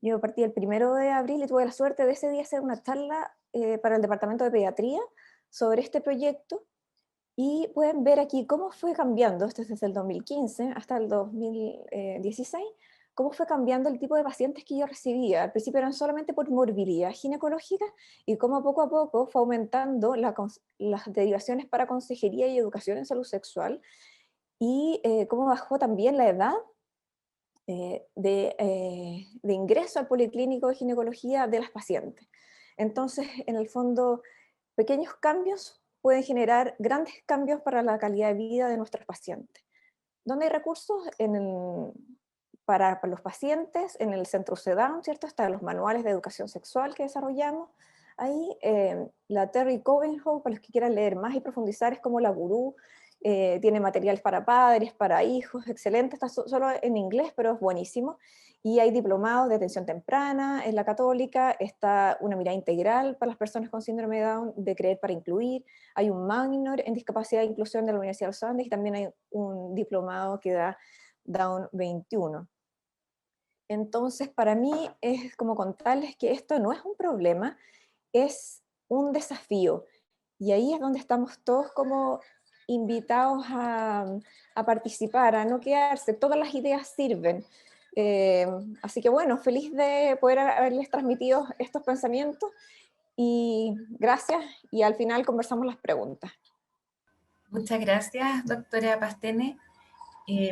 yo partí el 1 de abril y tuve la suerte de ese día hacer una charla para el Departamento de Pediatría sobre este proyecto, y pueden ver aquí cómo fue cambiando, esto es desde el 2015 hasta el 2016, cómo fue cambiando el tipo de pacientes que yo recibía. Al principio eran solamente por morbilidad ginecológica, y cómo poco a poco fue aumentando las derivaciones para consejería y educación en salud sexual, y cómo bajó también la edad de ingreso al policlínico de ginecología de las pacientes. Entonces, en el fondo, pequeños cambios pueden generar grandes cambios para la calidad de vida de nuestros pacientes. ¿Dónde hay recursos? Para los pacientes, en el Centro UC, ¿cierto? Están los manuales de educación sexual que desarrollamos. Ahí la Terry Covenhoe, para los que quieran leer más y profundizar, es como la gurú. Tiene materiales para padres, para hijos, excelente, está solo en inglés, pero es buenísimo. Y hay diplomados de atención temprana en la Católica, está una mirada integral para las personas con síndrome de Down, de Creer para Incluir, hay un minor en discapacidad e inclusión de la Universidad de los Andes, y también hay un diplomado que da Down 21. Entonces, para mí es como contarles que esto no es un problema, es un desafío. Y ahí es donde estamos todos como invitados a participar, a no quedarse. Todas las ideas sirven. Así que bueno, feliz de poder haberles transmitido estos pensamientos, y gracias, y al final conversamos las preguntas. Muchas gracias, doctora Pastene.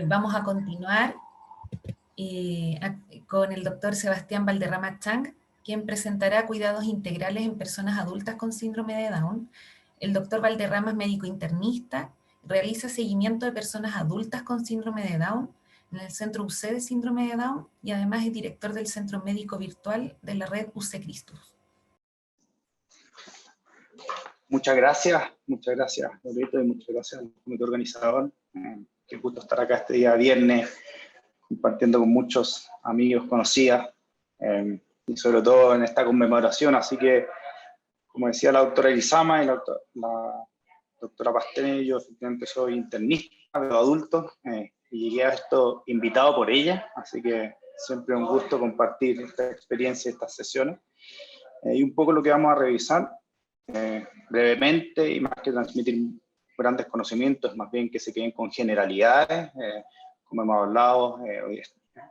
Vamos a continuar con el doctor Sebastián Valderrama Chang, quien presentará cuidados integrales en personas adultas con síndrome de Down. El doctor Valderrama es médico internista, realiza seguimiento de personas adultas con síndrome de Down en el Centro UC de Síndrome de Down, y además es director del Centro Médico Virtual de la red UC Christus. Muchas gracias, Loreto, y muchas gracias al comité organizador. Qué gusto estar acá este día viernes, compartiendo con muchos amigos, conocidas, y sobre todo en esta conmemoración. Así que, como decía la doctora Elizama y la doctora Pastene, yo efectivamente soy internista de adultos, y llegué a esto invitado por ella, así que siempre un gusto compartir esta experiencia y estas sesiones. Y un poco lo que vamos a revisar brevemente, y más que transmitir grandes conocimientos, más bien que se queden con generalidades. Como hemos hablado, hoy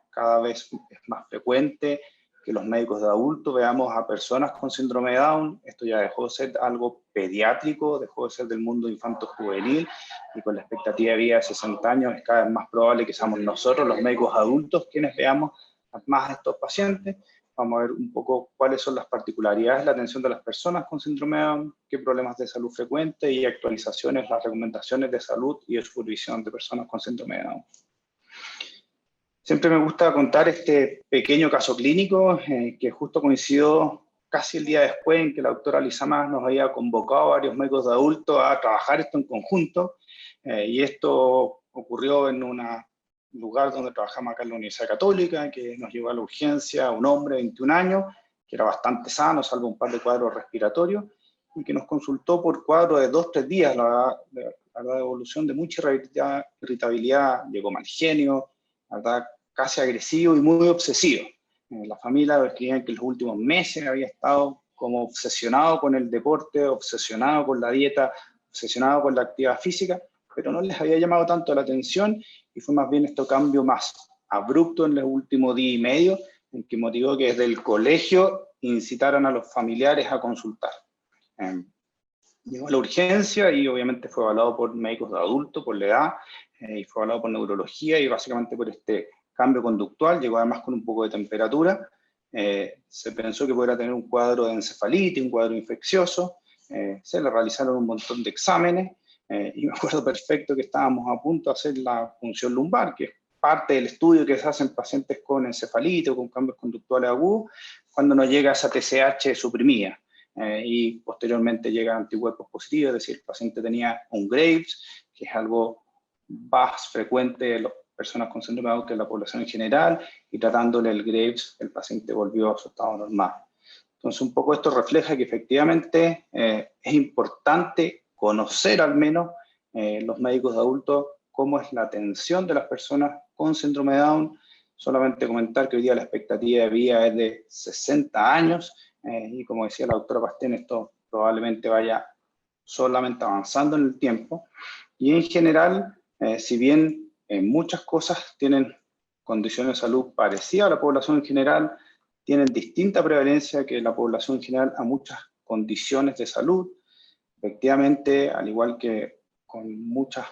cada vez es más frecuente que los médicos de adultos veamos a personas con síndrome de Down. Esto ya dejó de ser algo pediátrico, dejó de ser del mundo infanto-juvenil, y con la expectativa de vida de 60 años es cada vez más probable que seamos nosotros, los médicos adultos, quienes veamos más a estos pacientes. Vamos a ver un poco cuáles son las particularidades de la atención de las personas con síndrome de Down, qué problemas de salud frecuentes y actualizaciones, las recomendaciones de salud y de supervisión de personas con síndrome de Down. Siempre me gusta contar este pequeño caso clínico que justo coincidió casi el día después en que la doctora Lizama nos había convocado a varios médicos de adultos a trabajar esto en conjunto, y esto ocurrió en una lugar donde trabajamos acá en la Universidad Católica, que nos llevó a la urgencia un hombre de 21 años, que era bastante sano, salvo un par de cuadros respiratorios, y que nos consultó por cuadros de 2-3 días, la verdad, evolución de mucha irritabilidad, llegó mal genio, la verdad, casi agresivo y muy obsesivo. La familia describía que en los últimos meses había estado como obsesionado con el deporte, obsesionado con la dieta, obsesionado con la actividad física, pero no les había llamado tanto la atención y fue más bien este cambio más abrupto en el último día y medio, en que motivó que desde el colegio incitaran a los familiares a consultar. Llegó a la urgencia y obviamente fue evaluado por médicos de adulto, por la edad, y fue evaluado por neurología y básicamente por este cambio conductual. Llegó además con un poco de temperatura. Se pensó que podría tener un cuadro de encefalitis, un cuadro infeccioso. Se le realizaron un montón de exámenes y me acuerdo perfecto que estábamos a punto de hacer la punción lumbar, que es parte del estudio que se hace en pacientes con encefalitis o con cambios conductuales agudos, cuando nos llega esa TSH suprimida. Y posteriormente llegan anticuerpos positivos, es decir, el paciente tenía un Graves, que es algo más frecuente en las personas con síndrome de Down que en la población en general, y tratándole el Graves, el paciente volvió a su estado normal. Entonces, un poco esto refleja que efectivamente es importante conocer al menos los médicos de adultos cómo es la atención de las personas con síndrome de Down. Solamente comentar que hoy día la expectativa de vida es de 60 años, y como decía la doctora Pastén, esto probablemente vaya solamente avanzando en el tiempo. Y en general, si bien muchas cosas tienen condiciones de salud parecidas a la población en general, tienen distinta prevalencia que la población en general a muchas condiciones de salud. Efectivamente, al igual que con muchas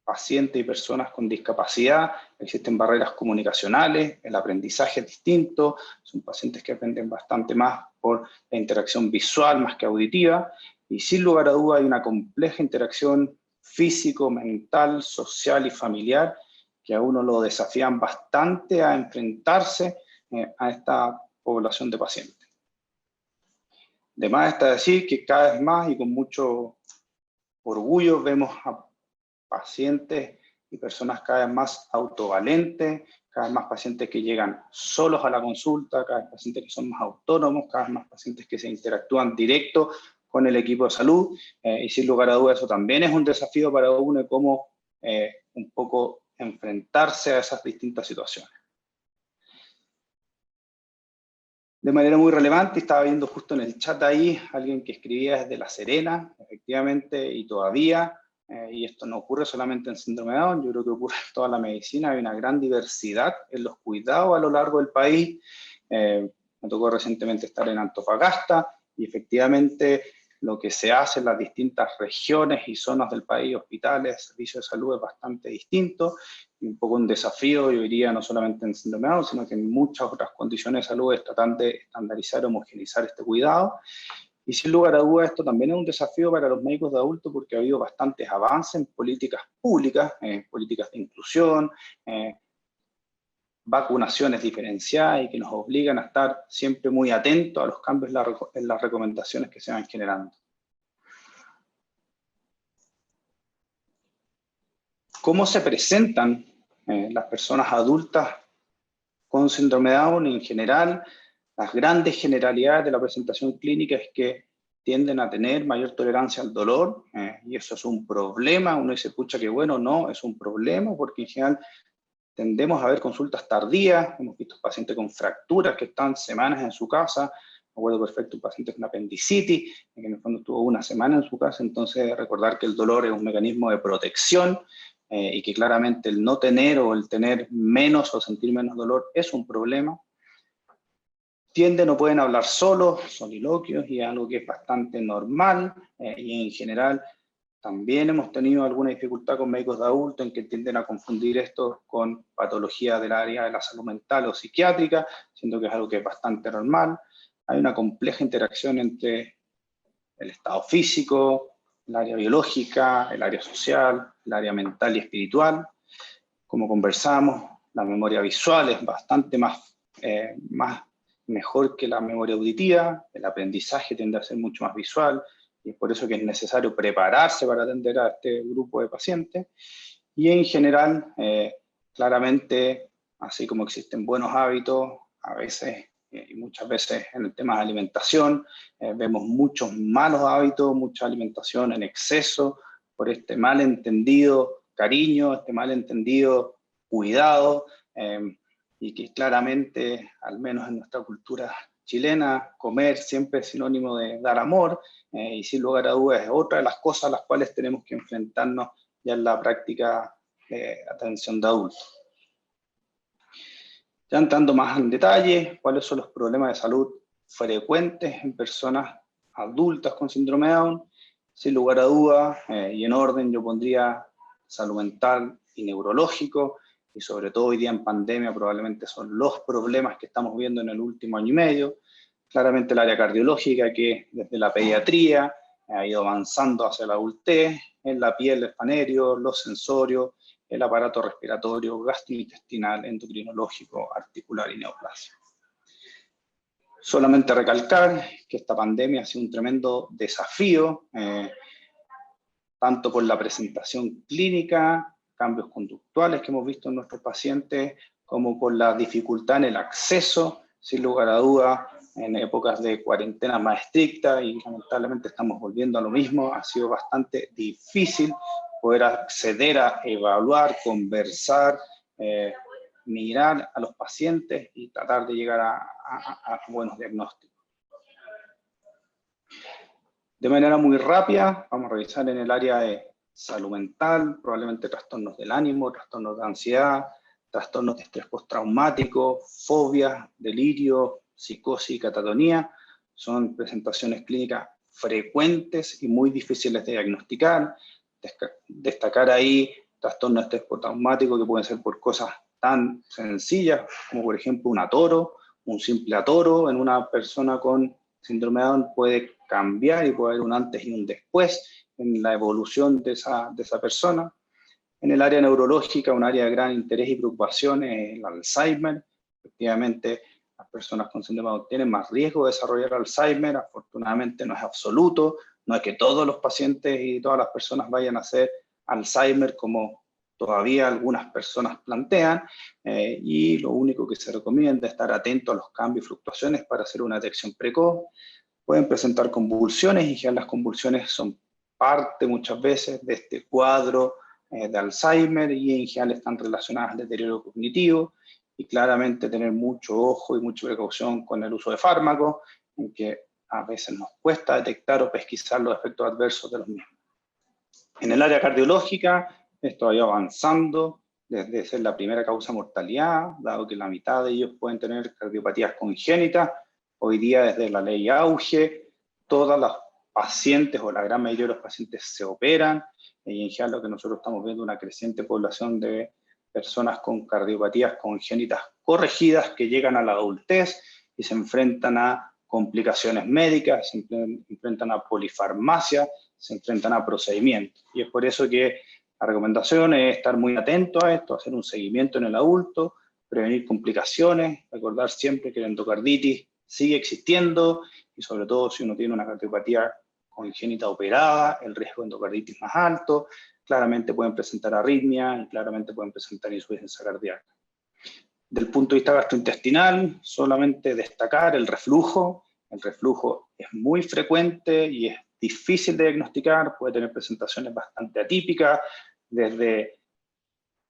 pacientes y personas con discapacidad, existen barreras comunicacionales, el aprendizaje es distinto, son pacientes que aprenden bastante más por la interacción visual más que auditiva, y sin lugar a duda hay una compleja interacción físico, mental, social y familiar que a uno lo desafían bastante a enfrentarse a esta población de pacientes. De más está decir que cada vez más y con mucho orgullo vemos a pacientes y personas cada vez más autovalentes, cada vez más pacientes que llegan solos a la consulta, cada vez pacientes que son más autónomos, cada vez más pacientes que se interactúan directo con el equipo de salud, y sin lugar a dudas eso también es un desafío para uno de cómo un poco enfrentarse a esas distintas situaciones. De manera muy relevante, estaba viendo justo en el chat ahí, alguien que escribía desde La Serena, efectivamente, y todavía, y esto no ocurre solamente en síndrome de Down, yo creo que ocurre en toda la medicina, hay una gran diversidad en los cuidados a lo largo del país. Me tocó recientemente estar en Antofagasta, y efectivamente lo que se hace en las distintas regiones y zonas del país, hospitales, servicios de salud, es bastante distinto, y un poco un desafío, yo diría, no solamente en síndrome de Down, sino que en muchas otras condiciones de salud es tratar de estandarizar, homogeneizar este cuidado. Y sin lugar a dudas, esto también es un desafío para los médicos de adultos porque ha habido bastantes avances en políticas públicas, políticas de inclusión, vacunaciones diferenciadas y que nos obligan a estar siempre muy atentos a los cambios en las recomendaciones que se van generando. ¿Cómo se presentan las personas adultas con síndrome de Down? En general, las grandes generalidades de la presentación clínica es que tienden a tener mayor tolerancia al dolor, y eso es un problema. Uno dice, pucha, que bueno, no, es un problema, porque en general tendemos a ver consultas tardías. Hemos visto pacientes con fracturas que están semanas en su casa. Me acuerdo perfecto un paciente con apendicitis, que en el fondo estuvo una semana en su casa. Entonces, recordar que el dolor es un mecanismo de protección, y que claramente el no tener o el tener menos o sentir menos dolor es un problema. Tienden o pueden hablar solos, soliloquios, y es algo que es bastante normal, y en general también hemos tenido alguna dificultad con médicos de adultos en que tienden a confundir esto con patologías del área de la salud mental o psiquiátrica, siendo que es algo que es bastante normal. Hay una compleja interacción entre el estado físico, el área biológica, el área social, el área mental y espiritual. Como conversamos, la memoria visual es bastante mejor que la memoria auditiva, el aprendizaje tiende a ser mucho más visual, y es por eso que es necesario prepararse para atender a este grupo de pacientes. Y en general, Claramente, así como existen buenos hábitos, a veces y muchas veces en el tema de alimentación, vemos muchos malos hábitos, mucha alimentación en exceso, por este malentendido cariño, este malentendido cuidado, y que claramente, al menos en nuestra cultura chilena, comer siempre es sinónimo de dar amor, y sin lugar a dudas es otra de las cosas a las cuales tenemos que enfrentarnos ya en la práctica de atención de adultos. Ya entrando más en detalle, ¿cuáles son los problemas de salud frecuentes en personas adultas con síndrome de Down? Sin lugar a dudas, y en orden, yo pondría salud mental y neurológico, y sobre todo hoy día en pandemia probablemente son los problemas que estamos viendo en el último año y medio. Claramente el área cardiológica, que desde la pediatría ha ido avanzando hacia la adultez, en la piel, el fanerio, los sensorios, el aparato respiratorio, gastrointestinal, endocrinológico, articular y neoplasia. Solamente recalcar que esta pandemia ha sido un tremendo desafío, tanto por la presentación clínica, cambios conductuales que hemos visto en nuestros pacientes, como por la dificultad en el acceso, sin lugar a dudas, en épocas de cuarentena más estricta, y lamentablemente estamos volviendo a lo mismo. Ha sido bastante difícil poder acceder a evaluar, conversar, mirar a los pacientes y tratar de llegar a buenos diagnósticos. De manera muy rápida, vamos a revisar en el área de salud mental, probablemente trastornos del ánimo, trastornos de ansiedad, trastornos de estrés postraumático, fobias, delirio, psicosis y catatonía. Son presentaciones clínicas frecuentes y muy difíciles de diagnosticar. Destacar ahí trastornos de estrés postraumático que pueden ser por cosas tan sencillas como por ejemplo un atoro, un simple atoro en una persona con síndrome de Down puede cambiar y puede haber un antes y un después en la evolución de esa persona. En el área neurológica, un área de gran interés y preocupación es el Alzheimer. Efectivamente, las personas con síndrome de Down tienen más riesgo de desarrollar Alzheimer. Afortunadamente no es absoluto, no es que todos los pacientes y todas las personas vayan a hacer Alzheimer como todavía algunas personas plantean, y lo único que se recomienda es estar atento a los cambios y fluctuaciones para hacer una detección precoz. Pueden presentar convulsiones y ya las convulsiones son parte muchas veces de este cuadro de Alzheimer, y en general están relacionadas al deterioro cognitivo, y claramente tener mucho ojo y mucha precaución con el uso de fármacos, en que a veces nos cuesta detectar o pesquisar los efectos adversos de los mismos. En el área cardiológica, esto ha ido avanzando desde ser la primera causa de mortalidad, dado que la mitad de ellos pueden tener cardiopatías congénitas. Hoy día, desde la ley Auge, todas las pacientes o la gran mayoría de los pacientes se operan, y en general lo que nosotros estamos viendo es una creciente población de personas con cardiopatías congénitas corregidas que llegan a la adultez y se enfrentan a complicaciones médicas, se enfrentan a polifarmacia, se enfrentan a procedimientos. Y es por eso que la recomendación es estar muy atento a esto, hacer un seguimiento en el adulto, prevenir complicaciones, recordar siempre que la endocarditis sigue existiendo, y sobre todo si uno tiene una cardiopatía congénita operada, el riesgo de endocarditis más alto, claramente pueden presentar arritmia y claramente pueden presentar insuficiencia cardíaca. Del punto de vista gastrointestinal, solamente destacar el reflujo. El reflujo es muy frecuente y es difícil de diagnosticar, puede tener presentaciones bastante atípicas, desde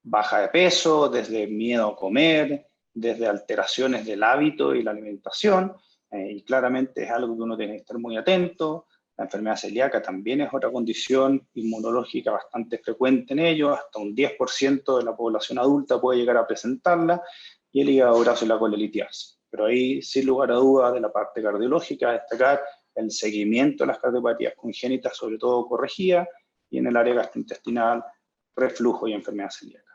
baja de peso, desde miedo a comer, desde alteraciones del hábito y la alimentación, y claramente es algo que uno tiene que estar muy atento. La enfermedad celíaca también es otra condición inmunológica bastante frecuente en ellos, hasta un 10% de la población adulta puede llegar a presentarla, y el hígado graso y la colelitiasa. Pero ahí, sin lugar a dudas, de la parte cardiológica, destacar el seguimiento de las cardiopatías congénitas, sobre todo corregidas, y en el área gastrointestinal, reflujo y enfermedad celíaca.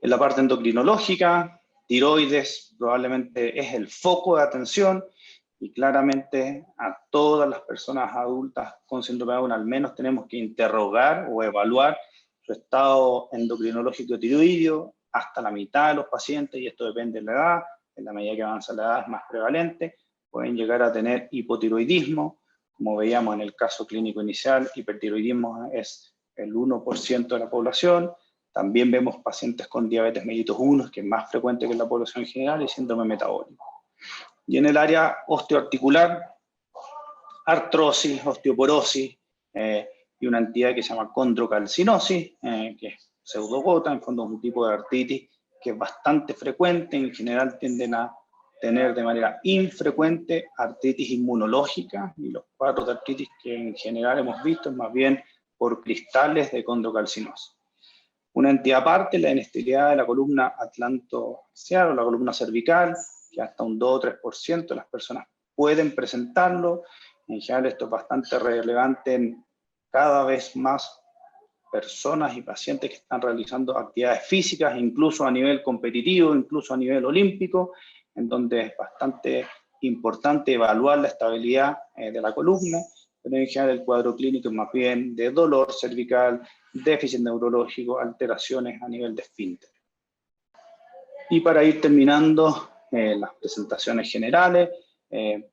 En la parte endocrinológica, tiroides probablemente es el foco de atención, y claramente a todas las personas adultas con síndrome de Down al menos tenemos que interrogar o evaluar su estado endocrinológico tiroideo. Hasta la mitad de los pacientes, y esto depende de la edad, en la medida que avanza la edad es más prevalente, pueden llegar a tener hipotiroidismo. Como veíamos en el caso clínico inicial, hipertiroidismo es el 1% de la población. También vemos pacientes con diabetes mellitus 1, que es más frecuente que en la población en general, y síndrome metabólico. Y en el área osteoarticular, artrosis, osteoporosis, y una entidad que se llama condrocalcinosis, que es pseudogota, en fondo es un tipo de artritis que es bastante frecuente, en general tienden a tener de manera infrecuente artritis inmunológica, y los cuadros de artritis que en general hemos visto es más bien por cristales de condrocalcinosis. Una entidad aparte, la inestabilidad de la columna atlantoaxial o la columna cervical, que hasta un 2 o 3% de las personas pueden presentarlo. En general esto es bastante relevante en cada vez más personas y pacientes que están realizando actividades físicas, incluso a nivel competitivo, incluso a nivel olímpico, en donde es bastante importante evaluar la estabilidad de la columna, pero en general el cuadro clínico es más bien de dolor cervical, déficit neurológico, alteraciones a nivel de esfínter. Y para ir terminando las presentaciones generales,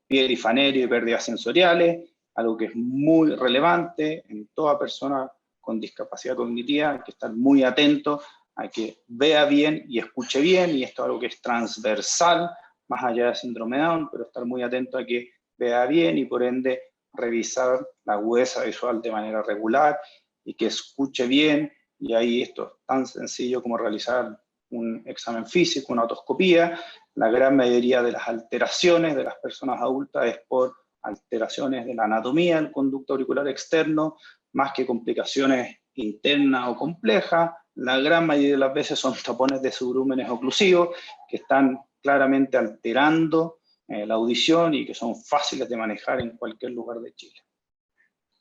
pierifanerio y pérdidas sensoriales, algo que es muy relevante en toda persona con discapacidad cognitiva. Hay que estar muy atento a que vea bien y escuche bien, y esto es algo que es transversal, más allá del síndrome de Down, pero estar muy atento a que vea bien y por ende revisar la agudeza visual de manera regular y que escuche bien, y ahí esto es tan sencillo como realizar un examen físico, una otoscopía. La gran mayoría de las alteraciones de las personas adultas es por alteraciones de la anatomía del conducto auricular externo, más que complicaciones internas o complejas. La gran mayoría de las veces son tapones de subrúmenes oclusivos que están claramente alterando la audición y que son fáciles de manejar en cualquier lugar de Chile.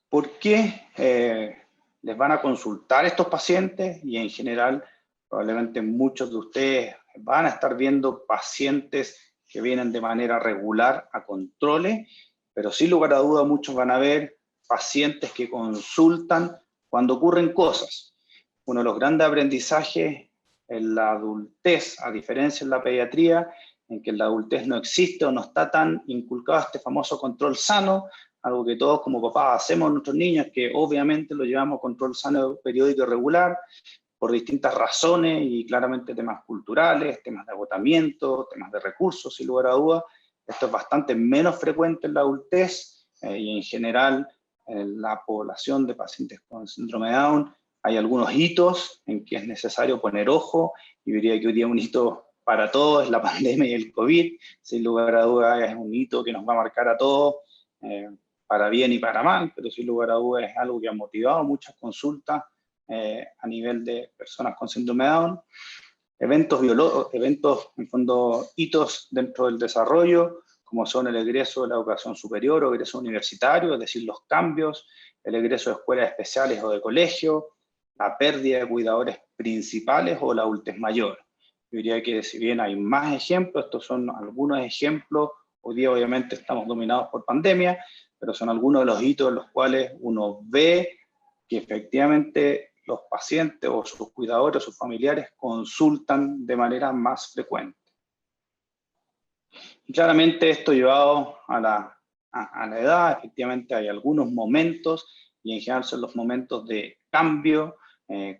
¿Por qué les van a consultar estos pacientes? Y en general, probablemente muchos de ustedes van a estar viendo pacientes que vienen de manera regular a controles, pero sin lugar a duda muchos van a ver pacientes que consultan cuando ocurren cosas. Uno de los grandes aprendizajes en la adultez, a diferencia en la pediatría, en que en la adultez no existe o no está tan inculcado este famoso control sano, algo que todos como papás hacemos a nuestros niños, que obviamente lo llevamos a control sano periódico y regular, por distintas razones y claramente temas culturales, temas de agotamiento, temas de recursos, sin lugar a dudas. Esto es bastante menos frecuente en la adultez y en general en la población de pacientes con síndrome de Down. Hay algunos hitos en que es necesario poner ojo, y diría que hoy día un hito para todos es la pandemia y el COVID. Sin lugar a dudas es un hito que nos va a marcar a todos, para bien y para mal, pero sin lugar a dudas es algo que ha motivado muchas consultas a nivel de personas con síndrome de Down. Eventos, en fondo, hitos dentro del desarrollo, como son el egreso de la educación superior o egreso universitario, es decir, los cambios, el egreso de escuelas especiales o de colegio, la pérdida de cuidadores principales o la adultez mayor. Yo diría que si bien hay más ejemplos, estos son algunos ejemplos. Hoy día obviamente estamos dominados por pandemia, pero son algunos de los hitos en los cuales uno ve que efectivamente los pacientes o sus cuidadores o sus familiares consultan de manera más frecuente. Y claramente esto llevado a la edad, efectivamente hay algunos momentos, y en general son los momentos de cambio,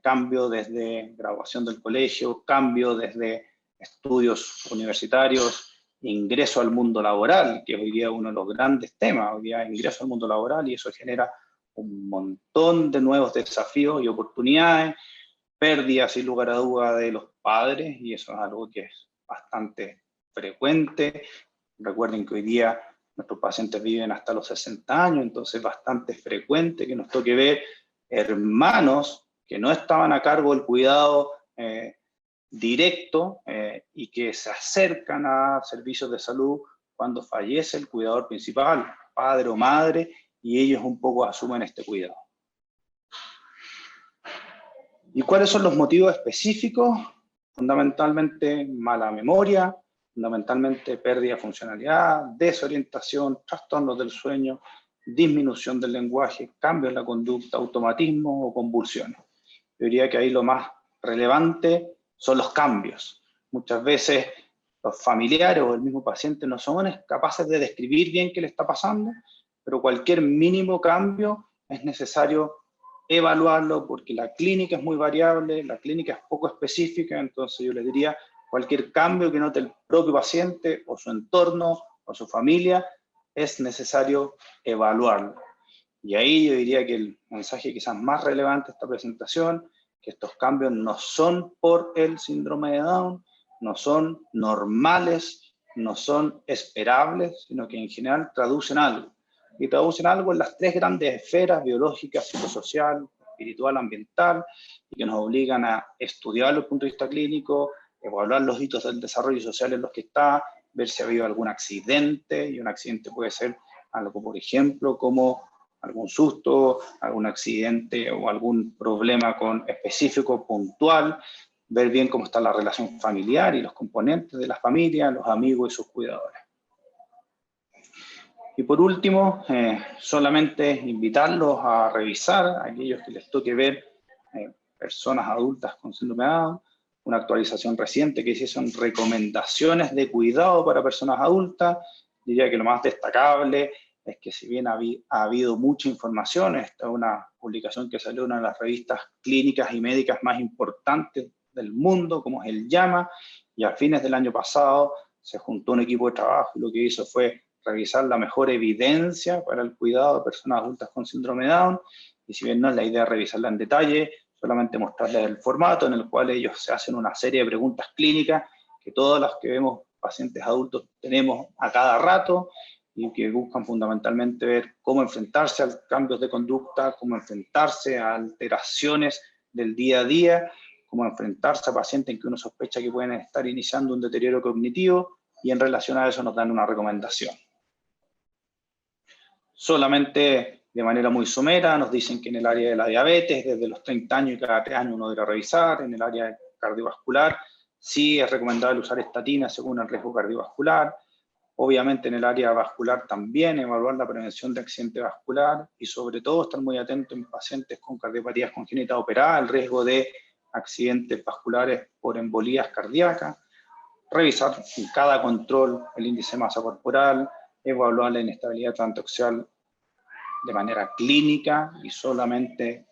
cambio desde graduación del colegio, cambio desde estudios universitarios, ingreso al mundo laboral, que hoy día es uno de los grandes temas. Hoy día ingreso al mundo laboral y eso genera un montón de nuevos desafíos y oportunidades, pérdidas sin lugar a duda de los padres, y eso es algo que es bastante frecuente. Recuerden que hoy día nuestros pacientes viven hasta los 60 años, entonces es bastante frecuente que nos toque ver hermanos que no estaban a cargo del cuidado directo y que se acercan a servicios de salud cuando fallece el cuidador principal, padre o madre, y ellos un poco asumen este cuidado. ¿Y cuáles son los motivos específicos? Fundamentalmente mala memoria, fundamentalmente pérdida de funcionalidad, desorientación, trastornos del sueño, disminución del lenguaje, cambios en la conducta, automatismo o convulsiones. Yo diría que ahí lo más relevante son los cambios. Muchas veces los familiares o el mismo paciente no son capaces de describir bien qué le está pasando, pero cualquier mínimo cambio es necesario evaluarlo, porque la clínica es muy variable, la clínica es poco específica, entonces yo les diría, cualquier cambio que note el propio paciente o su entorno o su familia, es necesario evaluarlo. Y ahí yo diría que el mensaje quizás más relevante de esta presentación, que estos cambios no son por el síndrome de Down, no son normales, no son esperables, sino que en general traducen algo. Y traducen algo en las tres grandes esferas, biológica, psicosocial, espiritual, ambiental, y que nos obligan a estudiar desde el punto de vista clínico, evaluar los hitos del desarrollo social en los que está, ver si ha habido algún accidente, y un accidente puede ser algo, por ejemplo, como algún susto, algún accidente o algún problema específico, puntual, ver bien cómo está la relación familiar y los componentes de la familia, los amigos y sus cuidadores. Y por último, solamente invitarlos a revisar, a aquellos que les toque ver personas adultas con síndrome de Down, una actualización reciente que son recomendaciones de cuidado para personas adultas. Diría que lo más destacable es que si bien ha habido mucha información, esta es una publicación que salió en una de las revistas clínicas y médicas más importantes del mundo, como es el JAMA, y a fines del año pasado se juntó un equipo de trabajo y lo que hizo fue revisar la mejor evidencia para el cuidado de personas adultas con síndrome de Down, y si bien no es la idea revisarla en detalle, solamente mostrarles el formato en el cual ellos se hacen una serie de preguntas clínicas que todas las que vemos pacientes adultos tenemos a cada rato, y que buscan fundamentalmente ver cómo enfrentarse a cambios de conducta, cómo enfrentarse a alteraciones del día a día, cómo enfrentarse a pacientes en que uno sospecha que pueden estar iniciando un deterioro cognitivo, y en relación a eso nos dan una recomendación. Solamente de manera muy somera nos dicen que en el área de la diabetes, desde los 30 años y cada 3 años uno debe revisar. En el área cardiovascular, sí es recomendable usar estatinas según el riesgo cardiovascular. Obviamente en el área vascular también evaluar la prevención de accidente vascular, y sobre todo estar muy atento en pacientes con cardiopatías congénitas operadas, el riesgo de accidentes vasculares por embolías cardíacas. Revisar en cada control el índice de masa corporal, evaluar la inestabilidad transaxial de manera clínica y solamente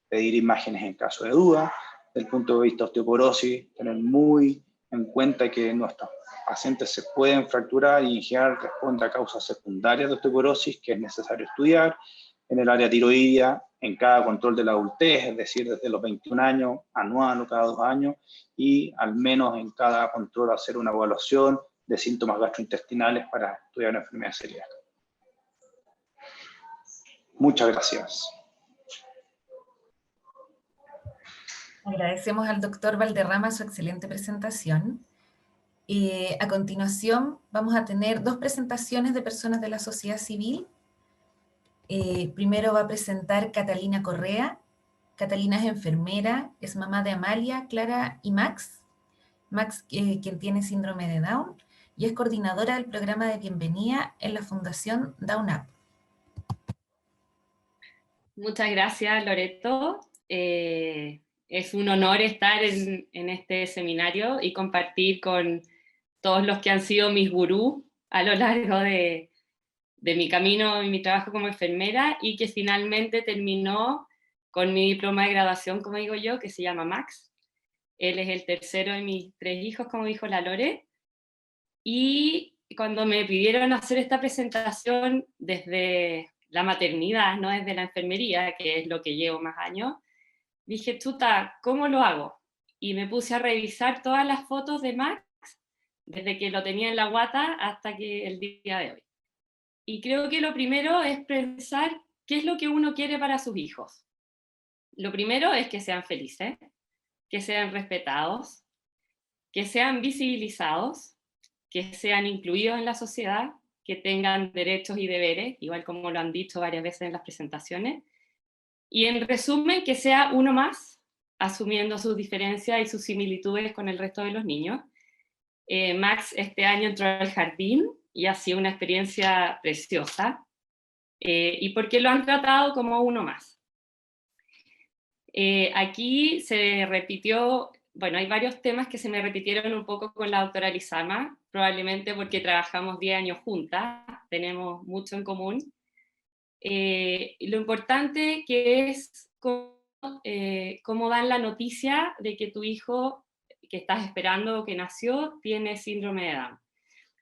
pedir imágenes en caso de duda. Desde el punto de vista de osteoporosis, tener muy en cuenta que nuestros pacientes se pueden fracturar y en general responde a causas secundarias de osteoporosis que es necesario estudiar. En el área tiroidea, en cada control de la adultez, es decir, desde los 21 años, anual o cada 2 años, y al menos en cada control hacer una evaluación de síntomas gastrointestinales para estudiar una enfermedad celíaca. Muchas gracias. Agradecemos al doctor Valderrama su excelente presentación. A continuación vamos a tener 2 presentaciones de personas de la sociedad civil. Primero va a presentar Catalina Correa. Catalina es enfermera, es mamá de Amalia, Clara y Max. Max, quien tiene síndrome de Down, y es coordinadora del programa de bienvenida en la Fundación Down Up. Muchas gracias, Loreto. Es un honor estar en este seminario y compartir con todos los que han sido mis gurús a lo largo de mi camino y mi trabajo como enfermera, y que finalmente terminó con mi diploma de graduación, como digo yo, que se llama Max. Él es el tercero de mis 3 hijos, como dijo la Lore, y cuando me pidieron hacer esta presentación desde la maternidad, no desde la enfermería, que es lo que llevo más años, dije, chuta, ¿cómo lo hago? Y me puse a revisar todas las fotos de Max, desde que lo tenía en la guata hasta que el día de hoy. Y creo que lo primero es pensar qué es lo que uno quiere para sus hijos. Lo primero es que sean felices, que sean respetados, que sean visibilizados, que sean incluidos en la sociedad, que tengan derechos y deberes, igual como lo han dicho varias veces en las presentaciones, y en resumen, que sea uno más, asumiendo sus diferencias y sus similitudes con el resto de los niños. Max este año entró al jardín y ha sido una experiencia preciosa, y porque lo han tratado como uno más. Aquí se repitió, bueno, hay varios temas que se me repitieron un poco con la doctora Lizama, probablemente porque trabajamos 10 años juntas, tenemos mucho en común. lo importante que es cómo dan la noticia de que tu hijo que estás esperando o que nació tiene síndrome de Down.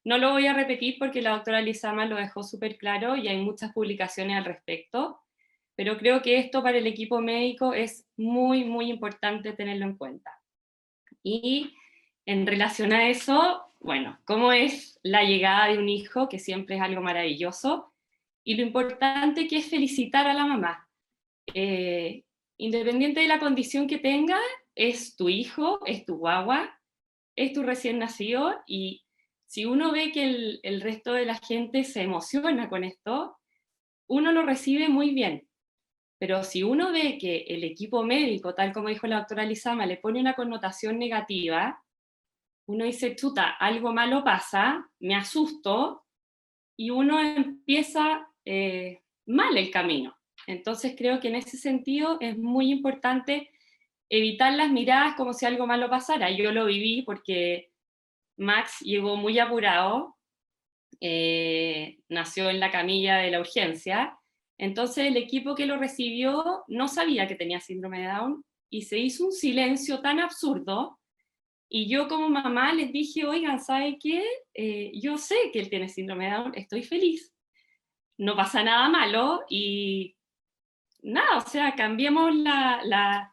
No lo voy a repetir porque la doctora Lizama lo dejó súper claro y hay muchas publicaciones al respecto, pero creo que esto para el equipo médico es muy, muy importante tenerlo en cuenta. Y en relación a eso, bueno, cómo es la llegada de un hijo, que siempre es algo maravilloso, y lo importante que es felicitar a la mamá. Independiente de la condición que tenga, es tu hijo, es tu guagua, es tu recién nacido, y si uno ve que el resto de la gente se emociona con esto, uno lo recibe muy bien. Pero si uno ve que el equipo médico, tal como dijo la doctora Lizama, le pone una connotación negativa, uno dice, chuta, algo malo pasa, me asusto, y uno empieza mal el camino. Entonces creo que en ese sentido es muy importante evitar las miradas como si algo malo pasara. Yo lo viví porque Max llegó muy apurado, nació en la camilla de la urgencia, entonces el equipo que lo recibió no sabía que tenía síndrome de Down y se hizo un silencio tan absurdo, y yo como mamá les dije, oigan, ¿saben qué? Yo sé que él tiene síndrome de Down, estoy feliz, no pasa nada malo, y nada, o sea, cambiemos la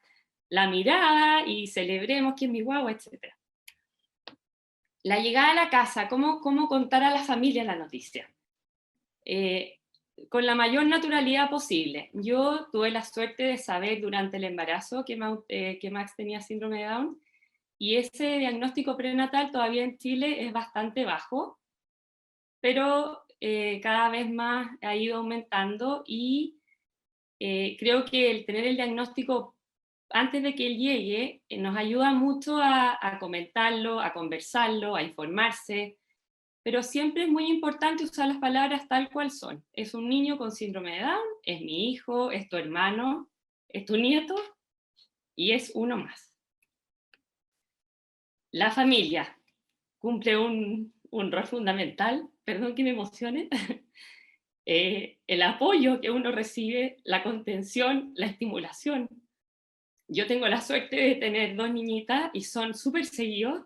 mirada y celebremos que es mi guagua, etc. La llegada a la casa, ¿cómo contar a la familia la noticia? Con la mayor naturalidad posible. Yo tuve la suerte de saber durante el embarazo que Max tenía síndrome de Down, y ese diagnóstico prenatal todavía en Chile es bastante bajo, pero cada vez más ha ido aumentando, y creo que el tener el diagnóstico antes de que él llegue nos ayuda mucho a comentarlo, a conversarlo, a informarse, pero siempre es muy importante usar las palabras tal cual son. Es un niño con síndrome de Down, es mi hijo, es tu hermano, es tu nieto, y es uno más. La familia cumple un rol fundamental, perdón que me emocione, el apoyo que uno recibe, la contención, la estimulación. Yo tengo la suerte de tener 2 niñitas y son súper seguidos,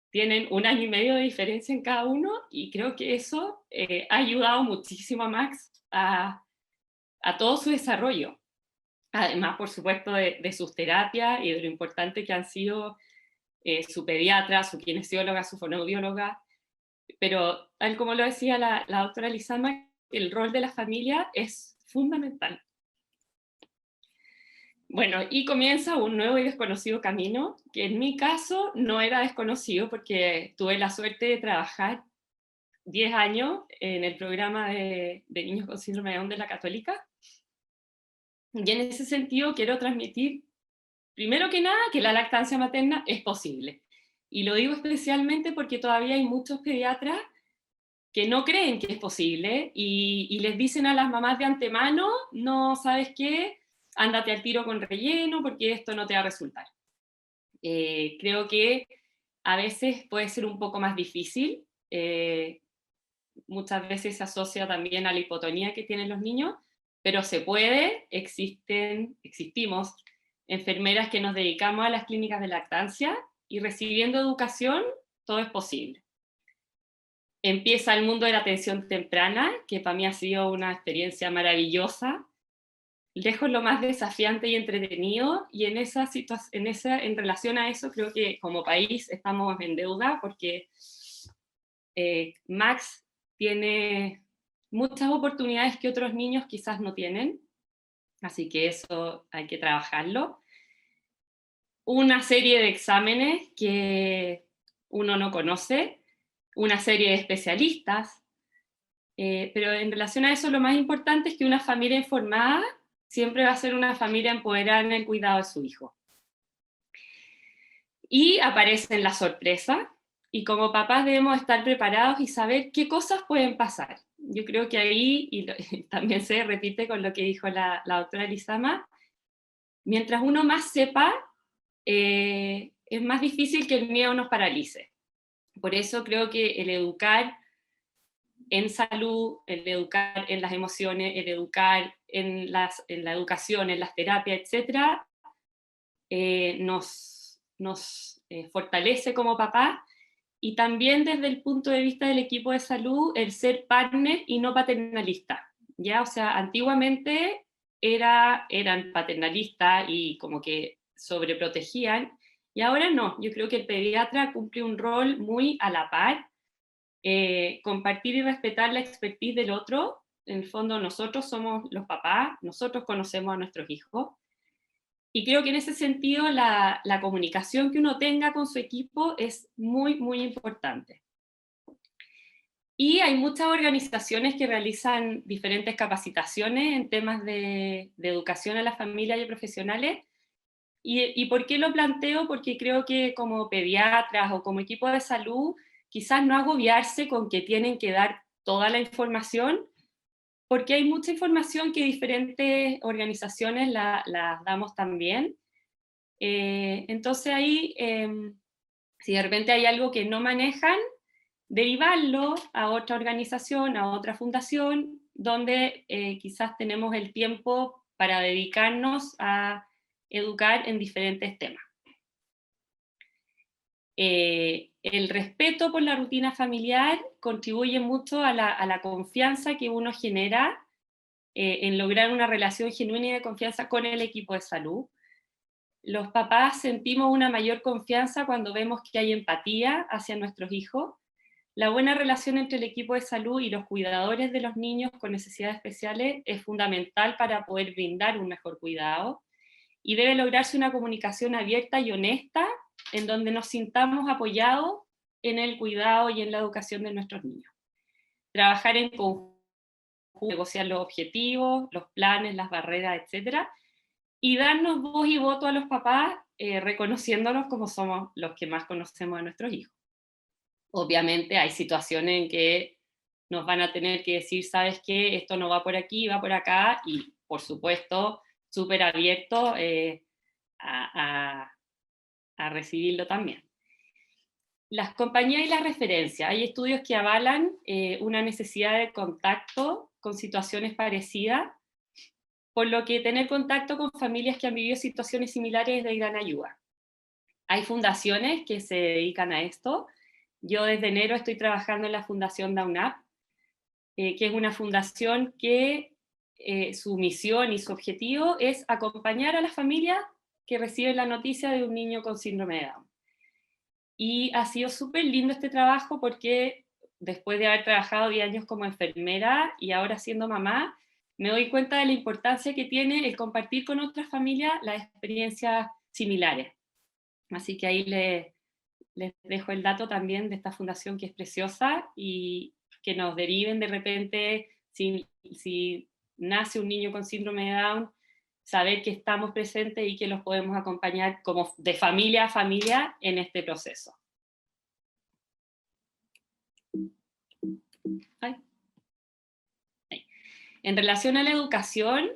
tienen 1 año y medio de diferencia en cada uno, y creo que eso ha ayudado muchísimo a Max a todo su desarrollo. Además, por supuesto, de sus terapias y de lo importante que han sido su pediatra, su kinesióloga, su fonoaudióloga, pero tal como lo decía la doctora Lizama, el rol de la familia es fundamental. Bueno, y comienza un nuevo y desconocido camino, que en mi caso no era desconocido porque tuve la suerte de trabajar 10 años en el programa de niños con síndrome de Down de la Católica, y en ese sentido quiero transmitir, primero que nada, que la lactancia materna es posible. Y lo digo especialmente porque todavía hay muchos pediatras que no creen que es posible y les dicen a las mamás de antemano, no, ¿sabes qué? Ándate al tiro con relleno porque esto no te va a resultar. Creo que a veces puede ser un poco más difícil, muchas veces se asocia también a la hipotonía que tienen los niños, pero se puede, existimos enfermeras que nos dedicamos a las clínicas de lactancia, y recibiendo educación todo es posible. Empieza el mundo de la atención temprana, que para mí ha sido una experiencia maravillosa, lejos lo más desafiante y entretenido, y en relación a eso creo que como país estamos en deuda, porque Max tiene muchas oportunidades que otros niños quizás no tienen, así que eso hay que trabajarlo. Una serie de exámenes que uno no conoce, una serie de especialistas, pero en relación a eso lo más importante es que una familia informada siempre va a ser una familia empoderada en el cuidado de su hijo. Y aparecen las sorpresas, y como papás debemos estar preparados y saber qué cosas pueden pasar. Yo creo que ahí, y también se repite con lo que dijo la doctora Lizama, mientras uno más sepa, es más difícil que el miedo nos paralice. Por eso creo que el educar en salud, en educar en las emociones, en educar en la educación, en las terapias, etcétera, nos fortalece como papá, y también desde el punto de vista del equipo de salud, el ser partner y no paternalista, ¿ya? O sea, antiguamente eran paternalistas y como que sobreprotegían, y ahora no. Yo creo que el pediatra cumple un rol muy a la par, compartir y respetar la expertise del otro. En el fondo, nosotros somos los papás, nosotros conocemos a nuestros hijos, y creo que en ese sentido la comunicación que uno tenga con su equipo es muy, muy importante. Y hay muchas organizaciones que realizan diferentes capacitaciones en temas de educación a las familias y profesionales. ¿Y por qué lo planteo? Porque creo que como pediatras o como equipo de salud, quizás no agobiarse con que tienen que dar toda la información, porque hay mucha información que diferentes organizaciones la damos también. Entonces ahí, si de repente hay algo que no manejan, derivarlo a otra organización, a otra fundación, donde quizás tenemos el tiempo para dedicarnos a educar en diferentes temas. El respeto por la rutina familiar contribuye mucho a la confianza que uno genera en lograr una relación genuina y de confianza con el equipo de salud. Los papás sentimos una mayor confianza cuando vemos que hay empatía hacia nuestros hijos. La buena relación entre el equipo de salud y los cuidadores de los niños con necesidades especiales es fundamental para poder brindar un mejor cuidado, y debe lograrse una comunicación abierta y honesta en donde nos sintamos apoyados en el cuidado y en la educación de nuestros niños. Trabajar en conjunto, negociar los objetivos, los planes, las barreras, etcétera, y darnos voz y voto a los papás, reconociéndonos como somos los que más conocemos a nuestros hijos. Obviamente hay situaciones en que nos van a tener que decir, ¿sabes qué? Esto no va por aquí, va por acá, y por supuesto, súper abierto a recibirlo también. Las compañías y las referencias. Hay estudios que avalan una necesidad de contacto con situaciones parecidas, por lo que tener contacto con familias que han vivido situaciones similares es de gran ayuda. Hay fundaciones que se dedican a esto. Yo desde enero estoy trabajando en la Fundación DAUNAP, que es una fundación que su misión y su objetivo es acompañar a las familias que reciben la noticia de un niño con síndrome de Down. Y ha sido súper lindo este trabajo porque después de haber trabajado 10 años como enfermera y ahora siendo mamá, me doy cuenta de la importancia que tiene el compartir con otras familias las experiencias similares. Así que ahí les dejo el dato también de esta fundación que es preciosa, y que nos deriven de repente, si nace un niño con síndrome de Down, saber que estamos presentes y que los podemos acompañar como de familia a familia en este proceso. Ay. En relación a la educación,